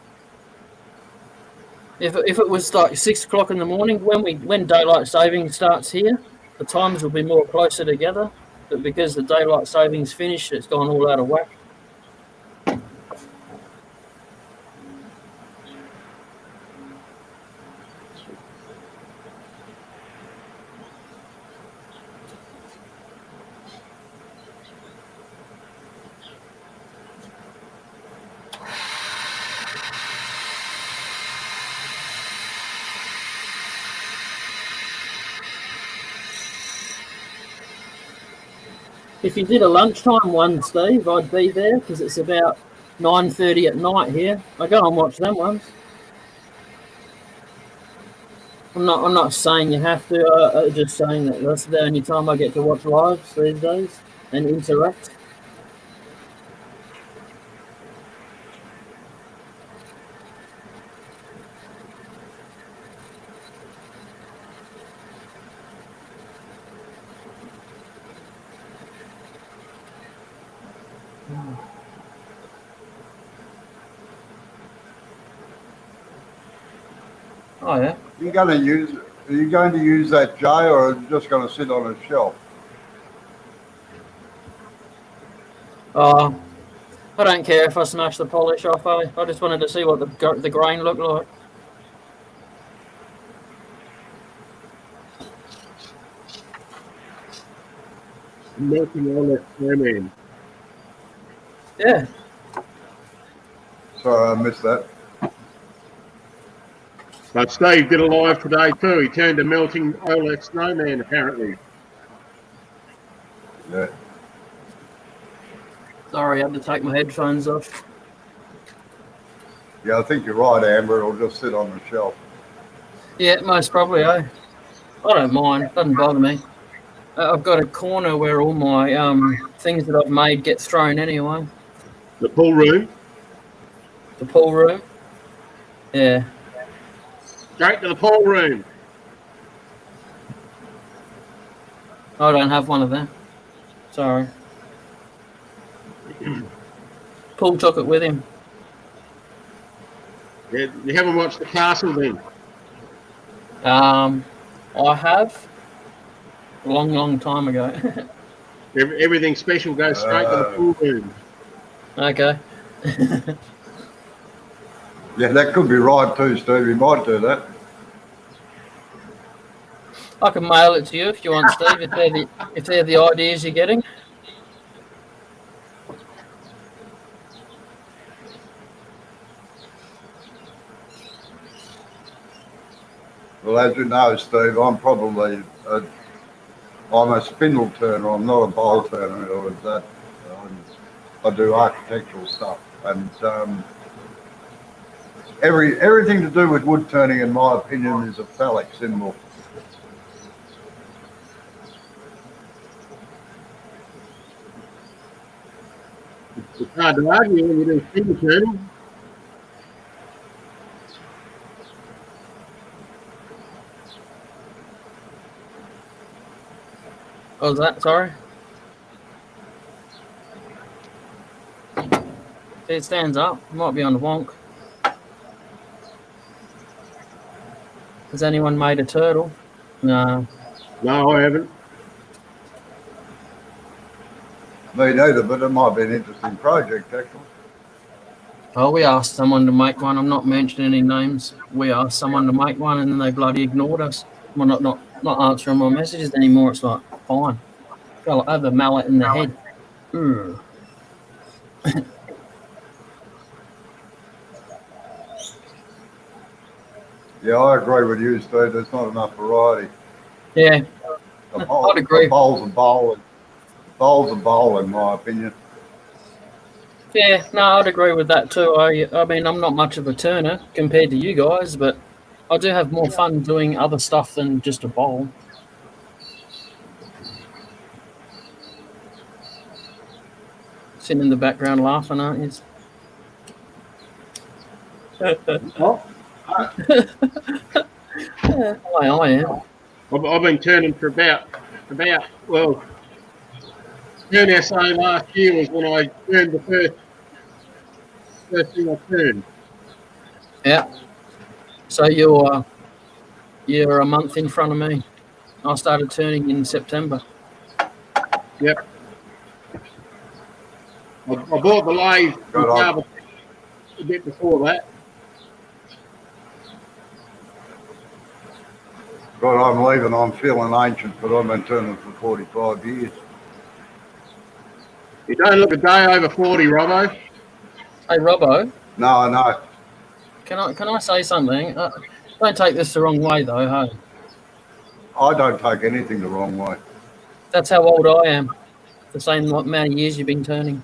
Speaker 1: If it was like 6 o'clock in the morning, when daylight savings starts here, the times will be more closer together. But because the daylight savings finished, it's gone all out of whack. If you did a lunchtime one, Steve, I'd be there because it's about 9:30 at night here. I go and watch them ones. I'm not saying you have to. I'm just saying that that's the only time I get to watch lives these days and interact. Oh yeah.
Speaker 5: Are you going to use that, Jay, or are you just going to sit on a shelf?
Speaker 1: Oh, I don't care if I smash the polish off. I just wanted to see what the grain looked like.
Speaker 2: Melting all that snowman.
Speaker 1: Yeah.
Speaker 5: Sorry, I missed that.
Speaker 2: But Steve did a live today too. He turned to melting OLED snowman apparently.
Speaker 5: Yeah.
Speaker 1: Sorry, I had to take my headphones off.
Speaker 5: Yeah, I think you're right, Amber. It'll just sit on the shelf.
Speaker 1: Yeah, most probably. I don't mind. Doesn't bother me. I've got a corner where all my things that I've made get thrown anyway.
Speaker 2: The pool room.
Speaker 1: The pool room. Yeah.
Speaker 2: Straight to the pool room.
Speaker 1: I don't have one of them. Sorry. Paul took it with him.
Speaker 2: Yeah, you haven't watched The Castle then?
Speaker 1: I have. A long time ago.
Speaker 2: Everything special goes straight to the pool room.
Speaker 1: Okay.
Speaker 5: Yeah, that could be right too, Steve. You might do that.
Speaker 1: I can mail it to you if you want, Steve. If they're the ideas you're getting.
Speaker 5: Well, as you know, Steve, I'm a spindle turner. I'm not a bowl turner. Or that. I do architectural stuff, and everything to do with wood turning, in my opinion, is a phallic symbol.
Speaker 2: It's hard to argue when you do spindle turning.
Speaker 1: Oh, was that? Sorry. See, it stands up. It might be on the wonk. Has anyone made a turtle? No.
Speaker 2: No, I haven't.
Speaker 5: Me neither, but it might be an interesting project, actually.
Speaker 1: Oh, we asked someone to make one. I'm not mentioning any names. We asked someone to make one, and then they bloody ignored us. Well, not answering my messages anymore. It's like, fine. Fell over mallet in the head.
Speaker 5: Yeah, I agree with you, Steve. There's not enough variety.
Speaker 1: Yeah, I'd agree.
Speaker 5: A bowl's a bowl. Bowl's a bowl, in my opinion.
Speaker 1: Yeah, no, I'd agree with that too. I mean, I'm not much of a turner compared to you guys, but I do have more fun doing other stuff than just a bowl. Sitting in the background laughing, aren't you? Yeah, I am.
Speaker 2: I've been turning for about well, turn SA last year was when I turned the first thing I turned.
Speaker 1: Yeah. So you're a month in front of me. I started turning in September.
Speaker 2: Yep. I bought the lathe a bit before that.
Speaker 5: God, I'm leaving. I'm feeling ancient, but I've been turning for 45 years.
Speaker 2: You don't look a day over 40, Robbo.
Speaker 1: Hey, Robbo.
Speaker 5: No, no.
Speaker 1: Can I say something? Don't take this the wrong way, though. Hey,
Speaker 5: I don't take anything the wrong way.
Speaker 1: that's how old I am. The same amount of years you've been turning.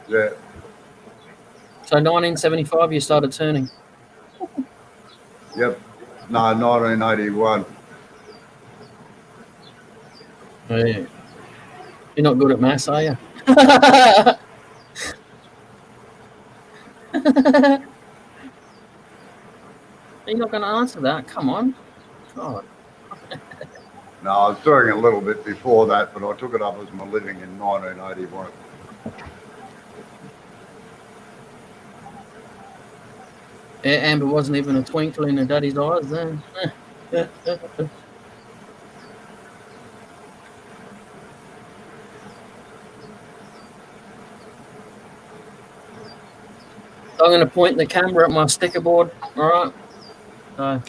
Speaker 5: Yeah.
Speaker 1: So 1975, you started turning.
Speaker 5: Yep. No, 1981.
Speaker 1: Oh, yeah. You're not good at maths, are you? You're not going to answer that. Come on. God.
Speaker 5: No, I was doing it a little bit before that, but I took it up as my living in 1981.
Speaker 1: Amber wasn't even a twinkle in her daddy's eyes then. I'm going to point the camera at my sticker board. All right. So,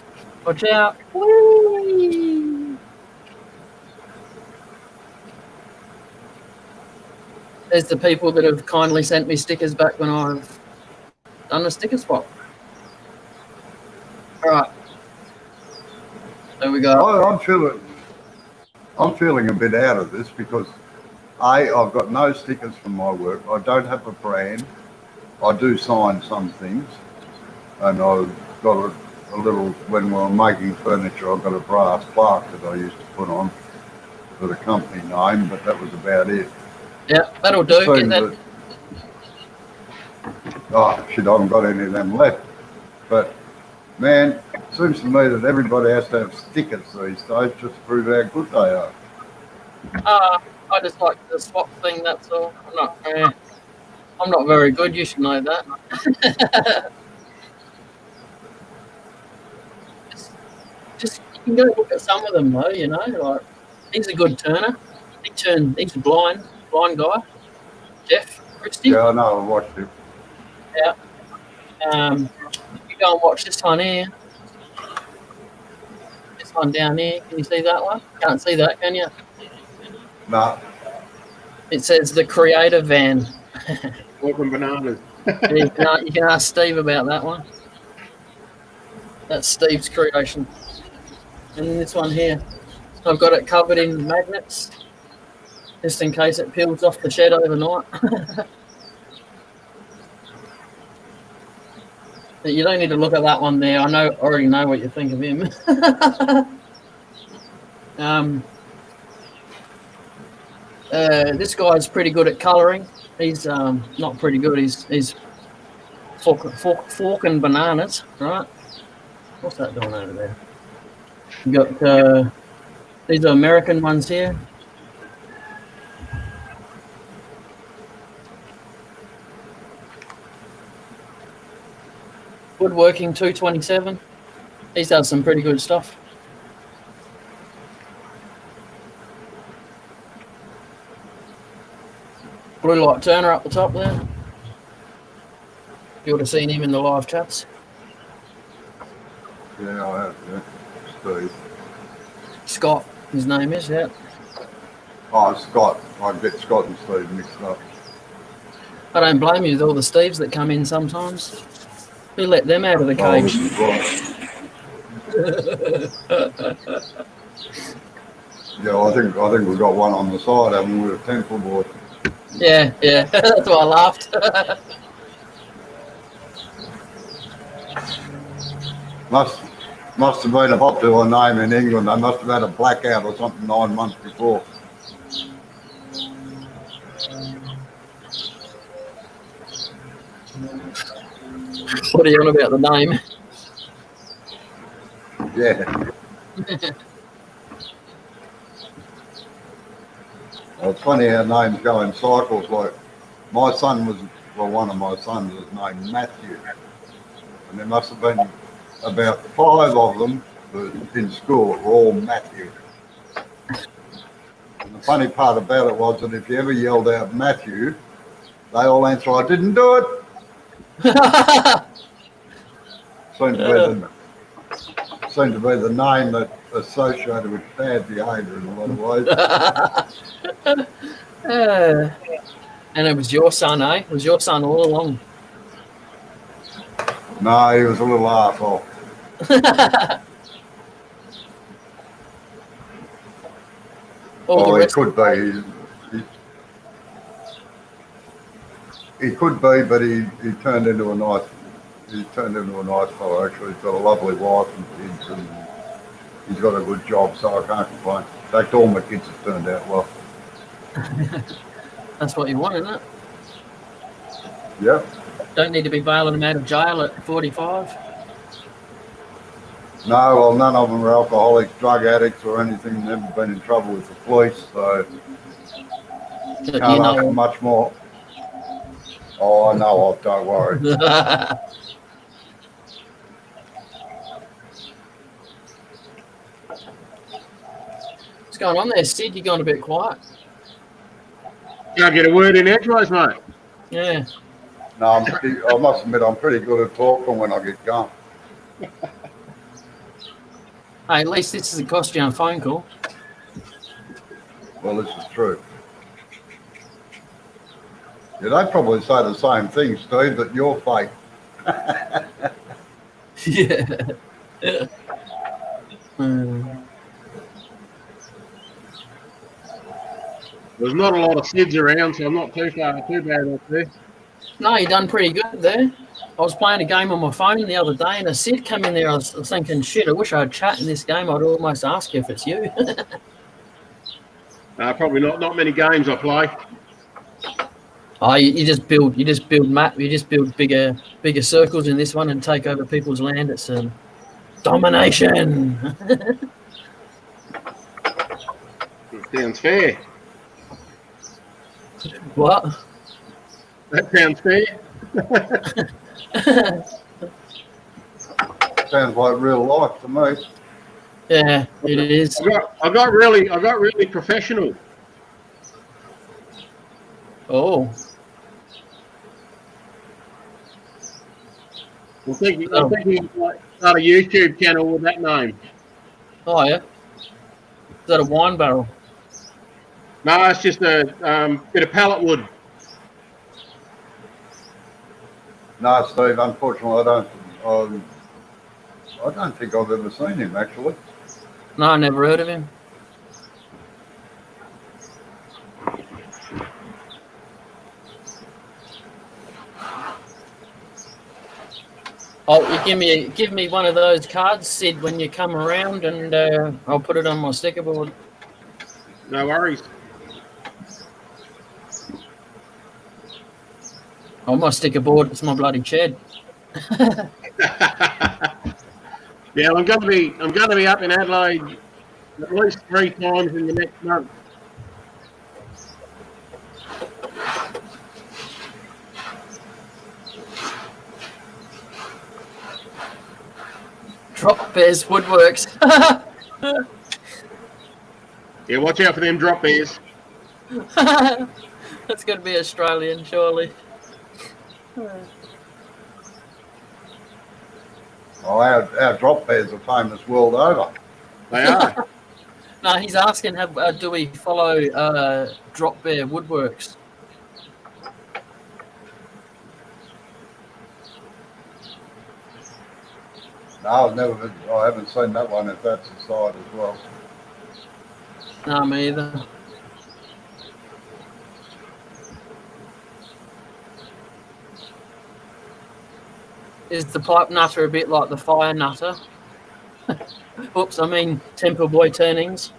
Speaker 1: watch out. Whee! There's the people that have kindly sent me stickers back when I've done a sticker swap. All right. There we go.
Speaker 5: I'm feeling a bit out of this because I've got no stickers from my work. I don't have a brand. I do sign some things, and I've got a little. When we were making furniture, I've got a brass plaque that I used to put on for the company name, but that was about it.
Speaker 1: Yeah, that'll do. Get that.
Speaker 5: Oh shit! I haven't got any of them left. But man, it seems to me that everybody has to have stickers these days just to prove how good they are.
Speaker 1: I just like the swap thing. That's all. I'm not very good. You should know that. just you can go look at some of them though. You know, like he's a good turner. He's a blind guy. Jeff Christie.
Speaker 5: Yeah, I know. I watched it.
Speaker 1: Yeah. You go and watch this one here. This one down here. Can you see that one? Can't see that, can you?
Speaker 5: No.
Speaker 1: It says the Creator Van.
Speaker 2: Walking bananas.
Speaker 1: You can ask Steve about that one. That's Steve's creation. And then this one here, I've got it covered in magnets, just in case it peels off the shed overnight. But you don't need to look at that one there. I already know what you think of him. This guy's pretty good at colouring. He's not pretty good. He's forking bananas, right? What's that doing over there? You got these are American ones here. Woodworking 227. He's done some pretty good stuff. Blue Light Turner up the top there. You would have seen him in the live chats.
Speaker 5: Yeah, I have. Yeah. Steve.
Speaker 1: Scott, his name is, yeah.
Speaker 5: Oh, Scott. I get Scott and Steve mixed up.
Speaker 1: I don't blame you with all the Steves that come in sometimes. We let them out of the cage.
Speaker 5: Yeah, I think we've got one on the side, haven't we? With a temple board.
Speaker 1: Yeah, that's why I laughed.
Speaker 5: Must have been a popular name in England. They must have had a blackout or something 9 months before.
Speaker 1: What are you on about the name?
Speaker 5: Yeah. Well, it's funny how names go in cycles. Like my son one of my sons was named Matthew, and there must have been about 5 of them in school that were all Matthew. And the funny part about it was that if you ever yelled out Matthew, they all answer, "I didn't do it." Seemed to be the name that associated with bad behaviour in a lot of ways.
Speaker 1: And it was your son, eh? It was your son all along.
Speaker 5: No, he was a little arsehole. He could be. He could be, but he turned into a nice he's turned into a nice fellow, actually. He's got a lovely wife and kids, and he's got a good job, so I can't complain. In fact, all my kids have turned out well.
Speaker 1: That's what you want, isn't it?
Speaker 5: Yep.
Speaker 1: Don't need to be bailing them out of jail at 45.
Speaker 5: No, well, none of them are alcoholics, drug addicts, or anything. Never been in trouble with the police, so
Speaker 1: You
Speaker 5: can't ask
Speaker 1: know.
Speaker 5: for much more. Oh, I know of, don't worry.
Speaker 1: What's going on there, Sid? You're going a bit quiet.
Speaker 2: Can't get a word in edgeways, mate.
Speaker 1: Yeah.
Speaker 5: No, I must admit, I'm pretty good at talking when I get going.
Speaker 1: Hey, at least this doesn't cost you a phone call.
Speaker 5: Well, this is true. Yeah, they probably say the same thing, Steve, that you're fake.
Speaker 1: Yeah.
Speaker 2: There's not a lot of SIDS around, so I'm not too bad off there.
Speaker 1: No, you done pretty good there. I was playing a game on my phone the other day, and a Sid came in there. I was thinking, shit, I wish I had chat in this game. I'd almost ask you if it's you.
Speaker 2: Probably not many games I play.
Speaker 1: Oh, you just build bigger circles in this one and take over people's land. It's domination.
Speaker 2: Sounds fair.
Speaker 1: What?
Speaker 2: That sounds fair.
Speaker 5: Sounds like real life to me.
Speaker 1: Yeah, it is.
Speaker 2: I got really professional.
Speaker 1: Oh,
Speaker 2: I'm thinking like start a YouTube channel with that name.
Speaker 1: oh yeah. Is that a wine barrel?
Speaker 2: No, it's just a bit of pallet wood.
Speaker 5: No, Steve, unfortunately, I don't think I've ever seen him, actually.
Speaker 1: No, I never heard of him. Oh, you give me one of those cards, Sid, when you come around, and I'll put it on my sticker board.
Speaker 2: No worries.
Speaker 1: On my sticker board, it's my bloody shed.
Speaker 2: Yeah, I'm going to be up in Adelaide at least 3 times in the next month.
Speaker 1: Drop Bears Woodworks.
Speaker 2: Yeah, watch out for them drop bears.
Speaker 1: That's going to be Australian, surely.
Speaker 5: Oh, our drop bears are famous world over.
Speaker 2: They are.
Speaker 1: No, he's asking, do we follow Drop Bear Woodworks?
Speaker 5: No, I haven't seen that one, if that's the side as well.
Speaker 1: No, me either. Is the pipe nutter a bit like the fire nutter? Oops, I mean Temple Boy Turnings.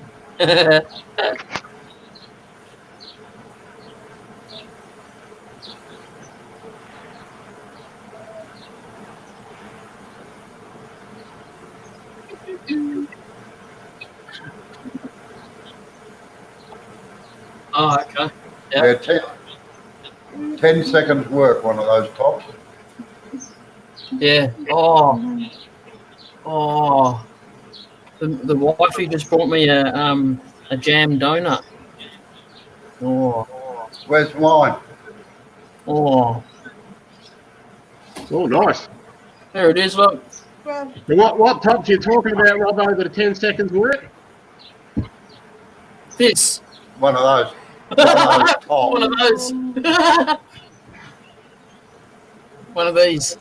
Speaker 1: Oh, okay. Yep.
Speaker 5: Yeah, 10 seconds work, one of those tops.
Speaker 1: Yeah. Oh. The wifey just brought me a jam donut. Oh.
Speaker 5: Where's mine?
Speaker 1: Oh.
Speaker 2: Oh, nice.
Speaker 1: There it is. Look.
Speaker 3: Well,
Speaker 2: So what tops you talking about, Rob, over the 10 seconds work?
Speaker 1: This.
Speaker 5: One of those. Tops.
Speaker 1: One of those. One of these.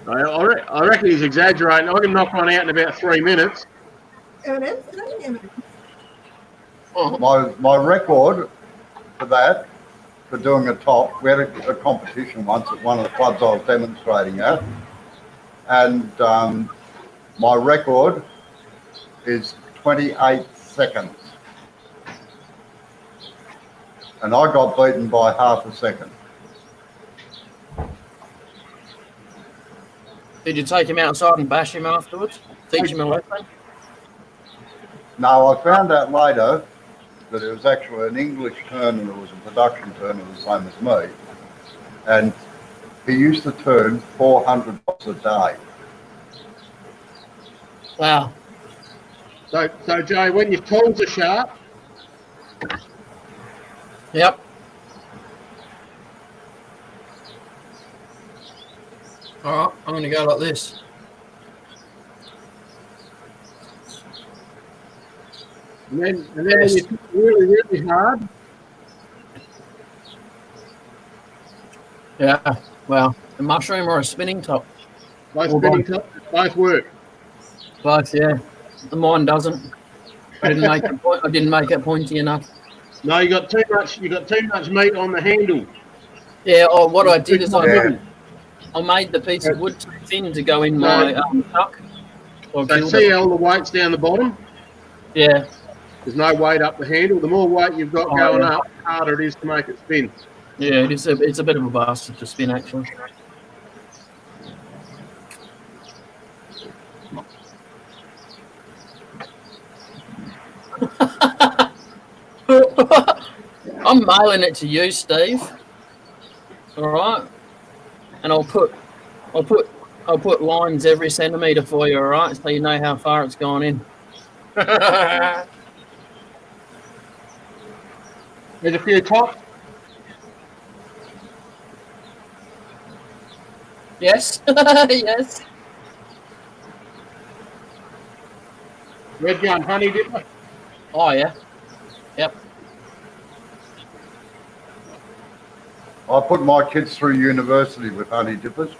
Speaker 2: I reckon he's exaggerating. I can knock one out in about 3 minutes.
Speaker 1: Oh.
Speaker 5: My record for that for doing a top. We had a competition once at one of the clubs I was demonstrating at, and my record is 28 seconds. And I got beaten by half a second.
Speaker 1: Did you take him outside and bash him afterwards? Teach him a lesson?
Speaker 5: Now, I found out later that it was actually an English turn and it was a production turner the same as me. And he used to turn 400 knots a day.
Speaker 1: Wow.
Speaker 2: So Joe, when your tools are sharp,
Speaker 1: Yep. All right, I'm going to go like this.
Speaker 2: and then when you took really, really hard,
Speaker 1: Yeah. Well, a mushroom or a spinning top?
Speaker 2: both
Speaker 1: Well
Speaker 2: spinning tops, both work.
Speaker 1: Both, yeah. Mine doesn't. I didn't make it. I didn't make it pointy enough.
Speaker 2: No, you got too much meat on the handle.
Speaker 1: Yeah. Oh, what I did is
Speaker 5: Yeah.
Speaker 1: I made the piece of wood too thin to go in my tuck. Or
Speaker 2: So
Speaker 1: gilder.
Speaker 2: see all the weights down the bottom?
Speaker 1: Yeah.
Speaker 2: There's no weight up the handle. The more weight you've got
Speaker 1: Oh,
Speaker 2: going
Speaker 1: yeah.
Speaker 2: up, the harder it is to make it spin.
Speaker 1: Yeah. It's a bit of a bastard to spin actually. I'm mailing it to you, Steve. All right, and I'll put lines every centimetre for you. All right, so you know how far it's gone in.
Speaker 2: There's a few tops.
Speaker 1: Yes, yes.
Speaker 2: Red Gun Honey Dipper.
Speaker 1: Oh yeah, yep.
Speaker 5: I put my kids through university with honey dippers.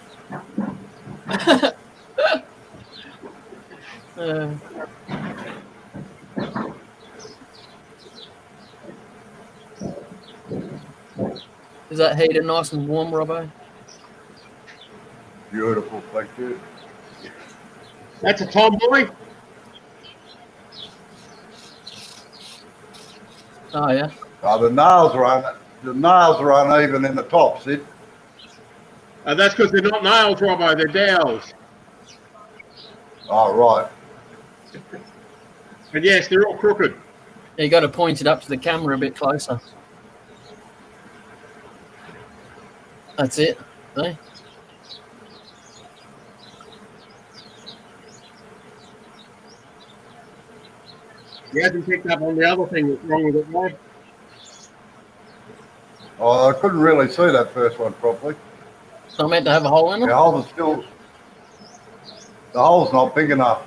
Speaker 1: Is that heated nice and warm, Robbo?
Speaker 5: Beautiful, thank you.
Speaker 2: That's a tomboy.
Speaker 1: Oh yeah.
Speaker 5: The nails are uneven in the top, Sid.
Speaker 2: That's because they're not nails, Robbo, they're dowels.
Speaker 5: Oh, right.
Speaker 2: And yes, they're all crooked.
Speaker 1: You got to point it up to the camera a bit closer. That's it. See?
Speaker 2: He hasn't picked up on the other thing that's wrong with it, Rob.
Speaker 5: Oh, I couldn't really see that first one properly.
Speaker 1: So I meant to have a hole in
Speaker 5: The
Speaker 1: it.
Speaker 5: hole's not big enough.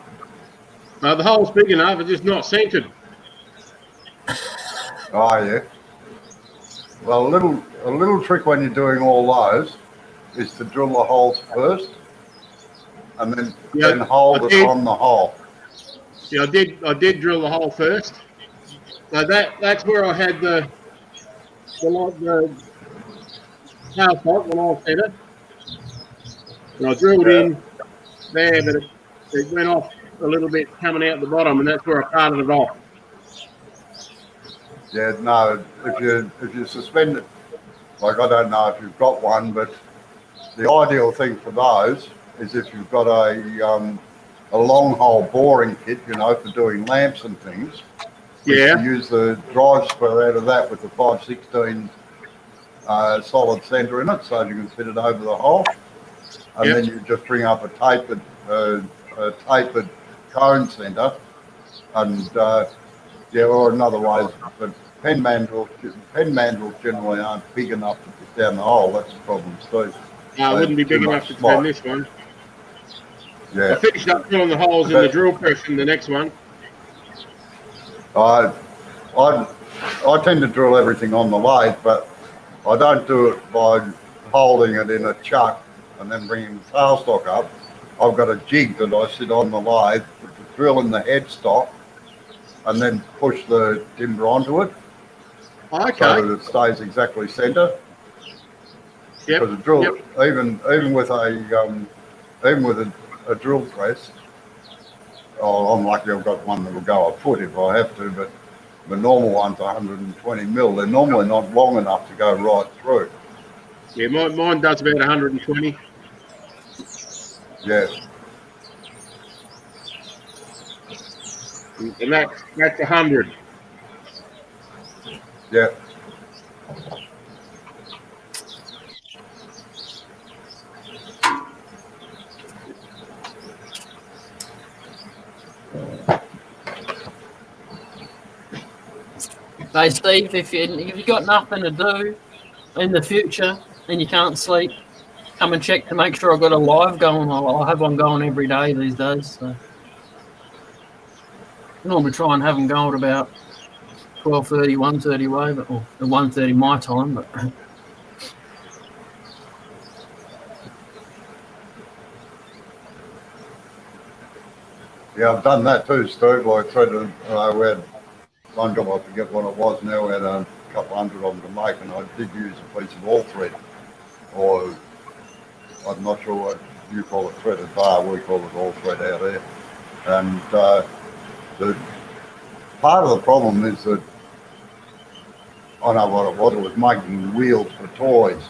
Speaker 2: The hole's big enough, it's just not centered.
Speaker 5: Oh, yeah. Well, a little trick when you're doing all those is to drill the holes first and then hold it on the hole.
Speaker 2: Yeah, I did drill the hole first. So that's where I had the tail pot when I set it. And I drilled in there, but it went off a little bit coming out the bottom, and that's where I parted it off.
Speaker 5: Yeah, no, if you suspend it, like I don't know if you've got one, but the ideal thing for those is if you've got a long hole boring kit, you know, for doing lamps and things.
Speaker 2: Yeah.
Speaker 5: You use the drive spur out of that with the 5/16 solid centre in it, so you can fit it over the hole, and then you just bring up a tapered cone centre, and or another way, but pen mandrels generally aren't big enough to put down the hole. That's the problem, Steve.
Speaker 2: No, it wouldn't be big enough to turn this one.
Speaker 5: Yeah.
Speaker 2: I finished up drilling the holes in the drill press in the next one.
Speaker 5: I tend to drill everything on the lathe, but I don't do it by holding it in a chuck and then bringing the tailstock up. I've got a jig that I sit on the lathe, put the drill in the headstock, and then push the timber onto it.
Speaker 2: Okay.
Speaker 5: so that it stays exactly centre.
Speaker 2: Yep.
Speaker 5: Because a drill,
Speaker 2: Yep.
Speaker 5: even with a drill press, I'm lucky I've got one that will go a foot if I have to, but the normal one's 120 mil. They're normally not long enough to go right through.
Speaker 2: Yeah, mine does about 120.
Speaker 5: Yeah,
Speaker 2: And that's 100.
Speaker 5: yeah.
Speaker 1: Hey Steve, if you got nothing to do in the future and you can't sleep, come and check to make sure I've got a live going. I'll have one going every day these days. So I normally try and have them go at about 12:30, 1:30 way, but or 1:30 my time. But
Speaker 5: Yeah, I've done that too, Steve. Like threaded, we had one job, I forget what it was now, we had a couple hundred of them to make, and I did use a piece of all thread, or I'm not sure what you call it, threaded bar, we call it all thread out there. And the part of the problem is that, I know what it was making wheels for toys,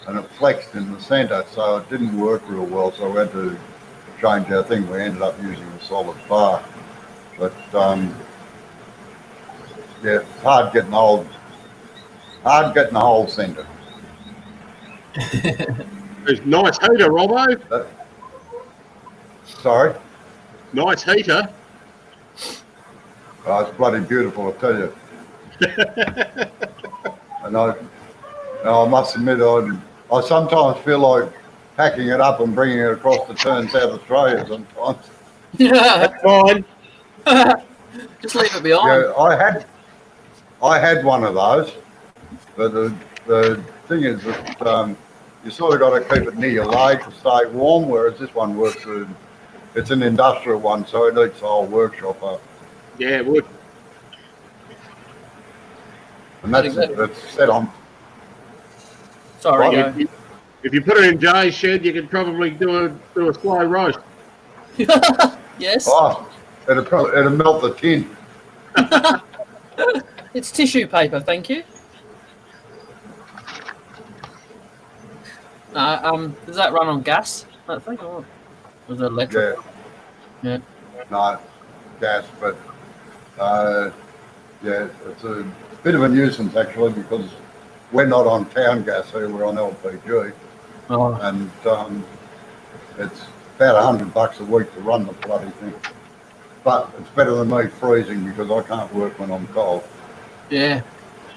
Speaker 5: and it flexed in the centre, so it didn't work real well, so we had to change our thing. We ended up using a solid bar. But yeah, it's hard getting the whole centre.
Speaker 2: It's nice heater, Robbo.
Speaker 5: Sorry?
Speaker 2: Nice heater.
Speaker 5: Oh, it's bloody beautiful, I tell you. And I must admit, I sometimes feel like packing it up and bringing it across the turn South Australia sometimes.
Speaker 2: That's mine.
Speaker 1: just leave it behind.
Speaker 5: Yeah, I had one of those, but the thing is that you sort of got to keep it near your leg to stay warm, whereas this one works with, it's an industrial one, so it eats the whole workshop up.
Speaker 2: Yeah, it would.
Speaker 5: And that's set on.
Speaker 1: Sorry,
Speaker 5: Well,
Speaker 1: go.
Speaker 2: If you put it in Jay's shed, you could probably do a slow roast.
Speaker 1: Yes,
Speaker 5: Oh, it'll melt the tin.
Speaker 1: it's tissue paper. Thank you. Does that run on gas? I think, or was it electric?
Speaker 5: Yeah.
Speaker 1: Yeah.
Speaker 5: No, gas, but yeah, it's a bit of a nuisance actually because we're not on town gas here, we're on LPG,
Speaker 1: Oh,
Speaker 5: and it's about $100 a week to run the bloody thing. But it's better than me freezing because I can't work when I'm cold.
Speaker 1: yeah.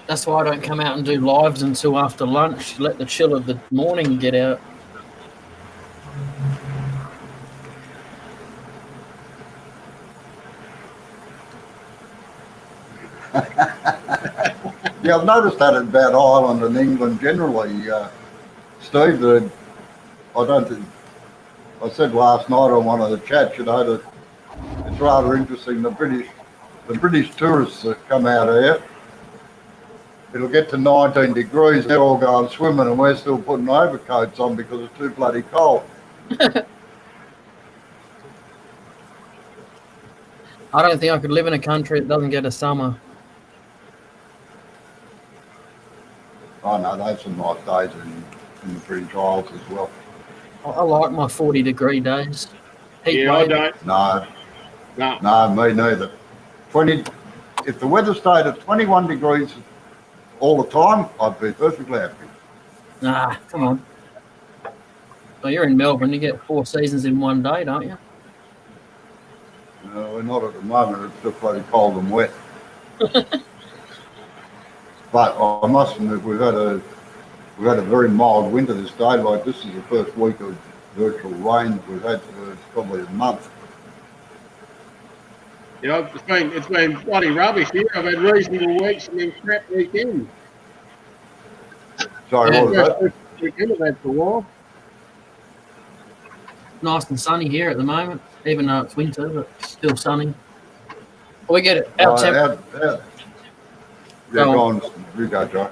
Speaker 1: That's why I don't come out and do lives until after lunch. Let the chill of the morning get out.
Speaker 5: Yeah, I've noticed that about Ireland and England generally, Steve. That I don't think I said last night on one of the chats, you know, that it's rather interesting. The British tourists that come out here, it'll get to 19 degrees, they're all going swimming, and we're still putting overcoats on because it's too bloody cold.
Speaker 1: I don't think I could live in a country that doesn't get a summer.
Speaker 5: I know they've some nice days in the British Isles as well.
Speaker 1: I like my 40-degree days. Heat
Speaker 2: Yeah, I
Speaker 1: wave.
Speaker 2: don't.
Speaker 5: No,
Speaker 2: No.
Speaker 5: no, me neither. If the weather stayed at 21 degrees all the time, I'd be perfectly happy.
Speaker 1: Nah, come on. Well, you're in Melbourne. You get 4 seasons in one day, don't you?
Speaker 5: No, we're not at the moment. It's just bloody cold and wet. But I must admit, we've had a very mild winter this day. Like this is the first week of virtual rain that we've had for probably a month.
Speaker 2: You know, it's been bloody rubbish here. I've had reasonable weeks and then crap weekends.
Speaker 5: Sorry, what was that?
Speaker 2: Weekend I've had for a while.
Speaker 1: Nice and sunny here at the moment, even though it's winter, but still sunny. We get it. Our
Speaker 5: Yeah,
Speaker 1: Oh.
Speaker 5: go on. You go, Joe.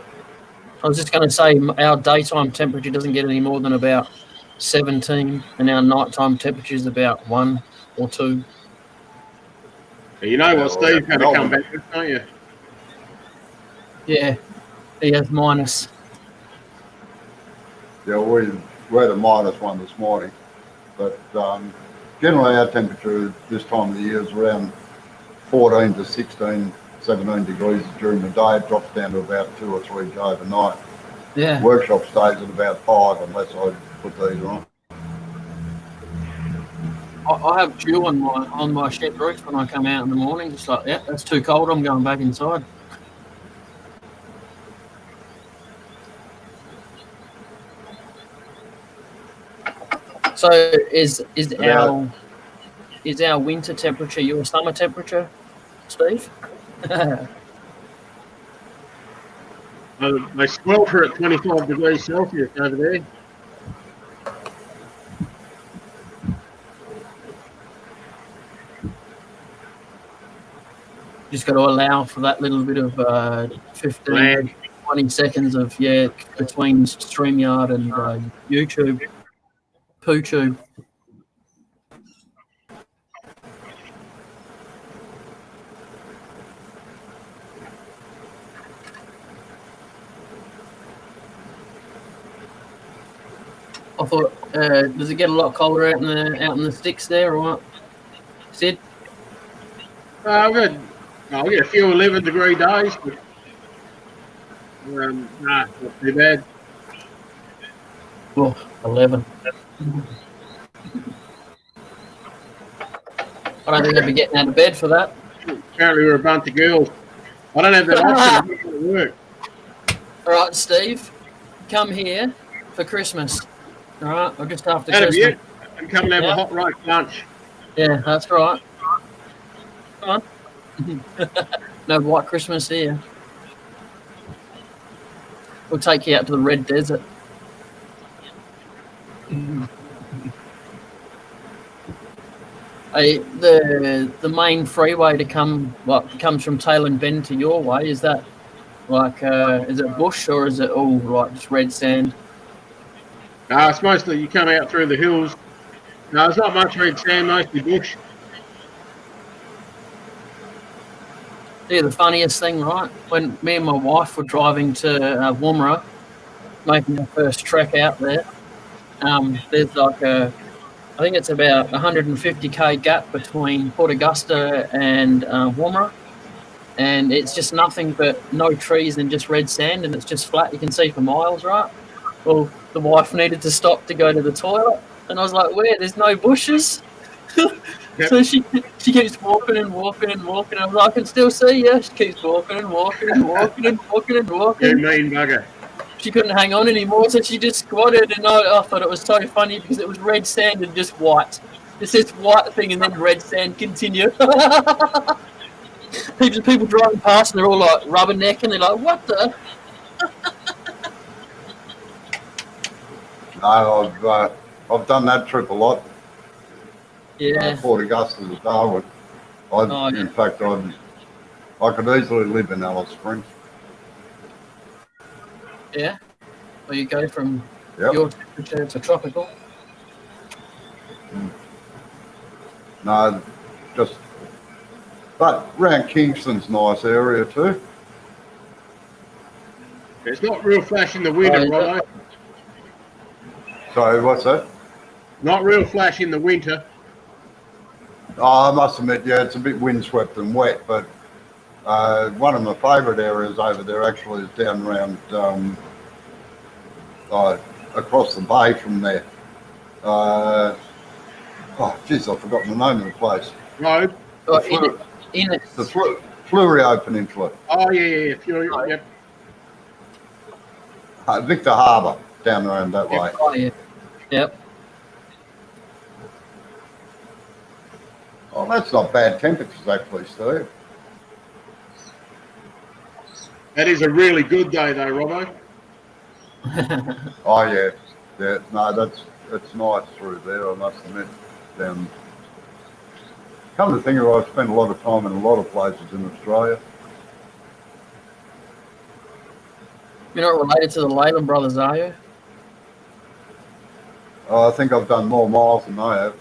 Speaker 1: I was just going to say our daytime temperature doesn't get any more than about 17, and our nighttime temperature is about 1 or 2.
Speaker 2: You know what Steve's going to come
Speaker 5: Melbourne.
Speaker 2: back with, don't you?
Speaker 1: Yeah, he has minus.
Speaker 5: Yeah, we had a -1 this morning, but generally our temperature this time of the year is around 14 to 16, 17 degrees during the day. It drops down to about 2 or 3 overnight.
Speaker 1: Yeah.
Speaker 5: Workshop stays at about 5 unless I put these on.
Speaker 1: I have dew on my shed roof when I come out in the morning. Just like, yeah, that's too cold. I'm going back inside. So is our winter temperature your summer temperature, Steve?
Speaker 2: They swelter at 25 degrees Celsius over there.
Speaker 1: Just got to allow for that little bit of 15,
Speaker 2: Lag.
Speaker 1: 20 seconds of, between StreamYard and YouTube. PooTube. I thought, does it get a lot colder out in the sticks there, or what? Sid?
Speaker 2: I'll get a few 11-degree days, but not too bad.
Speaker 1: Oh, 11. I don't think I'd be getting out of bed for that.
Speaker 2: Apparently we're a bunch of girls. I don't have that option. It doesn't work.
Speaker 1: All right, Steve, come here for Christmas. All right, or just after
Speaker 2: That'll be
Speaker 1: Christmas.
Speaker 2: it. And come and have a hot roast lunch.
Speaker 1: Yeah, that's right. Come on. No white Christmas here. We'll take you out to the Red Desert. The main freeway to comes from Taylor and Bend to your way. Is that like is it bush or is it all like just red sand?
Speaker 2: It's mostly you come out through the hills. No, there's not much red sand, mostly bush.
Speaker 1: Yeah, the funniest thing, right? When me and my wife were driving to Woomera, making our first trek out there, there's like I think it's about 150k gap between Port Augusta and Woomera, and it's just nothing but no trees and just red sand, and it's just flat. You can see for miles, right? Well, the wife needed to stop to go to the toilet, and I was like, "Where? There's no bushes."
Speaker 2: Yep.
Speaker 1: So she keeps walking and walking and walking. I was like, I can still see you. She keeps walking and walking and walking and walking and
Speaker 2: You
Speaker 1: walking.
Speaker 2: mean bugger.
Speaker 1: She couldn't hang on anymore, so she just squatted. And I thought it was so funny because it was red sand and just white. It's this white thing and then red sand continue. People driving past and they're all like rubbernecking. They're like, what the?
Speaker 5: No, I've done that trip a lot.
Speaker 1: Yeah.
Speaker 5: Port Augusta to Darwin. In fact, I could easily live in Alice Springs.
Speaker 1: Yeah. Well, you go from
Speaker 5: Yep.
Speaker 1: your temperature to tropical.
Speaker 5: No, but around Kingston's a nice area too.
Speaker 2: It's not real flash in the winter,
Speaker 1: Oh,
Speaker 2: right?
Speaker 5: So what's that?
Speaker 2: Not real flash in the winter.
Speaker 5: Oh, I must admit, yeah, it's a bit windswept and wet, but one of my favourite areas over there actually is down around across the bay from there. Geez, I've forgotten the name of the place.
Speaker 2: Road.
Speaker 5: The Fleurieu Peninsula.
Speaker 2: Oh, yeah. Yep.
Speaker 5: Victor Harbour, down around that way.
Speaker 1: Oh, yeah. Yep.
Speaker 5: Oh, that's not bad temperatures actually, Steve.
Speaker 2: That is a really good day, though, Robbo.
Speaker 5: Oh yeah, no, it's nice through there. I must admit. Come to think of it, I've spent a lot of time in a lot of places in Australia.
Speaker 1: You're not related to the Leyland brothers, are you?
Speaker 5: I think I've done more miles than they have.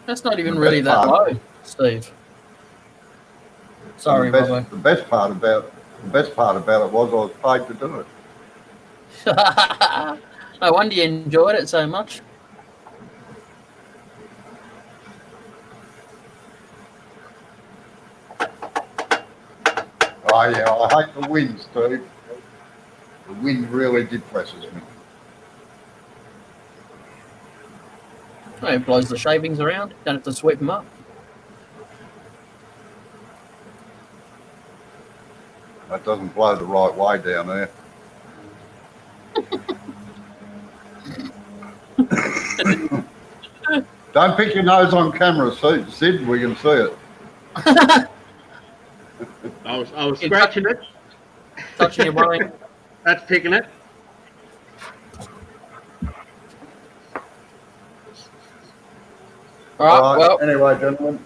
Speaker 1: That's not even
Speaker 5: The
Speaker 1: really
Speaker 5: best
Speaker 1: that
Speaker 5: part-
Speaker 1: low, Steve. Sorry,
Speaker 5: the
Speaker 1: Robbo.
Speaker 5: best part about it was I was paid to do it.
Speaker 1: No wonder you enjoyed it so much.
Speaker 5: Oh yeah, I hate the wind, Steve. The wind really depresses me.
Speaker 1: Oh, it blows the shavings around. Don't have to sweep them up.
Speaker 5: That doesn't blow the right way down there. Don't pick your nose on camera, Sid. We can see it.
Speaker 2: I was scratching it.
Speaker 1: Touching your body.
Speaker 2: That's picking it.
Speaker 1: All right, well,
Speaker 5: Anyway, gentlemen,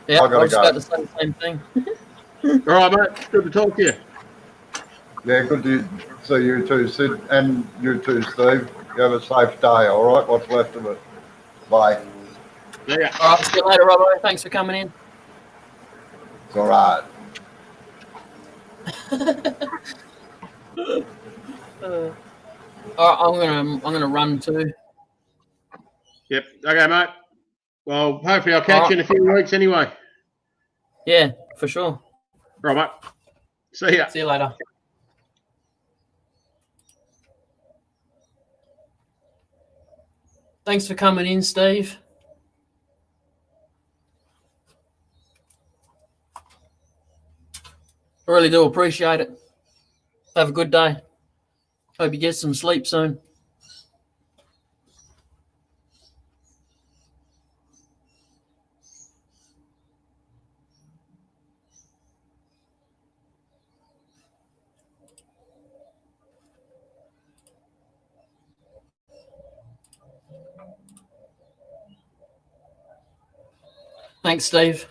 Speaker 1: yeah,
Speaker 5: I gotta
Speaker 1: I was
Speaker 5: go.
Speaker 1: about to say the same thing.
Speaker 2: All right, mate. Good to talk to you.
Speaker 5: yeah, good to see you too, Sid, and you too, Steve. You have a safe day, all right? What's left of it. Bye.
Speaker 2: Yeah.
Speaker 1: All right, see you later, Robbo. Thanks for coming in.
Speaker 5: It's all right.
Speaker 1: All right, I'm gonna run too.
Speaker 2: Yep. Okay, mate. Well, hopefully I'll catch you in a few weeks anyway.
Speaker 1: Yeah, for sure.
Speaker 2: All right, mate. See ya.
Speaker 1: See you later. Thanks for coming in, Steve. I really do appreciate it. Have a good day. Hope you get some sleep soon. Thanks, Steve.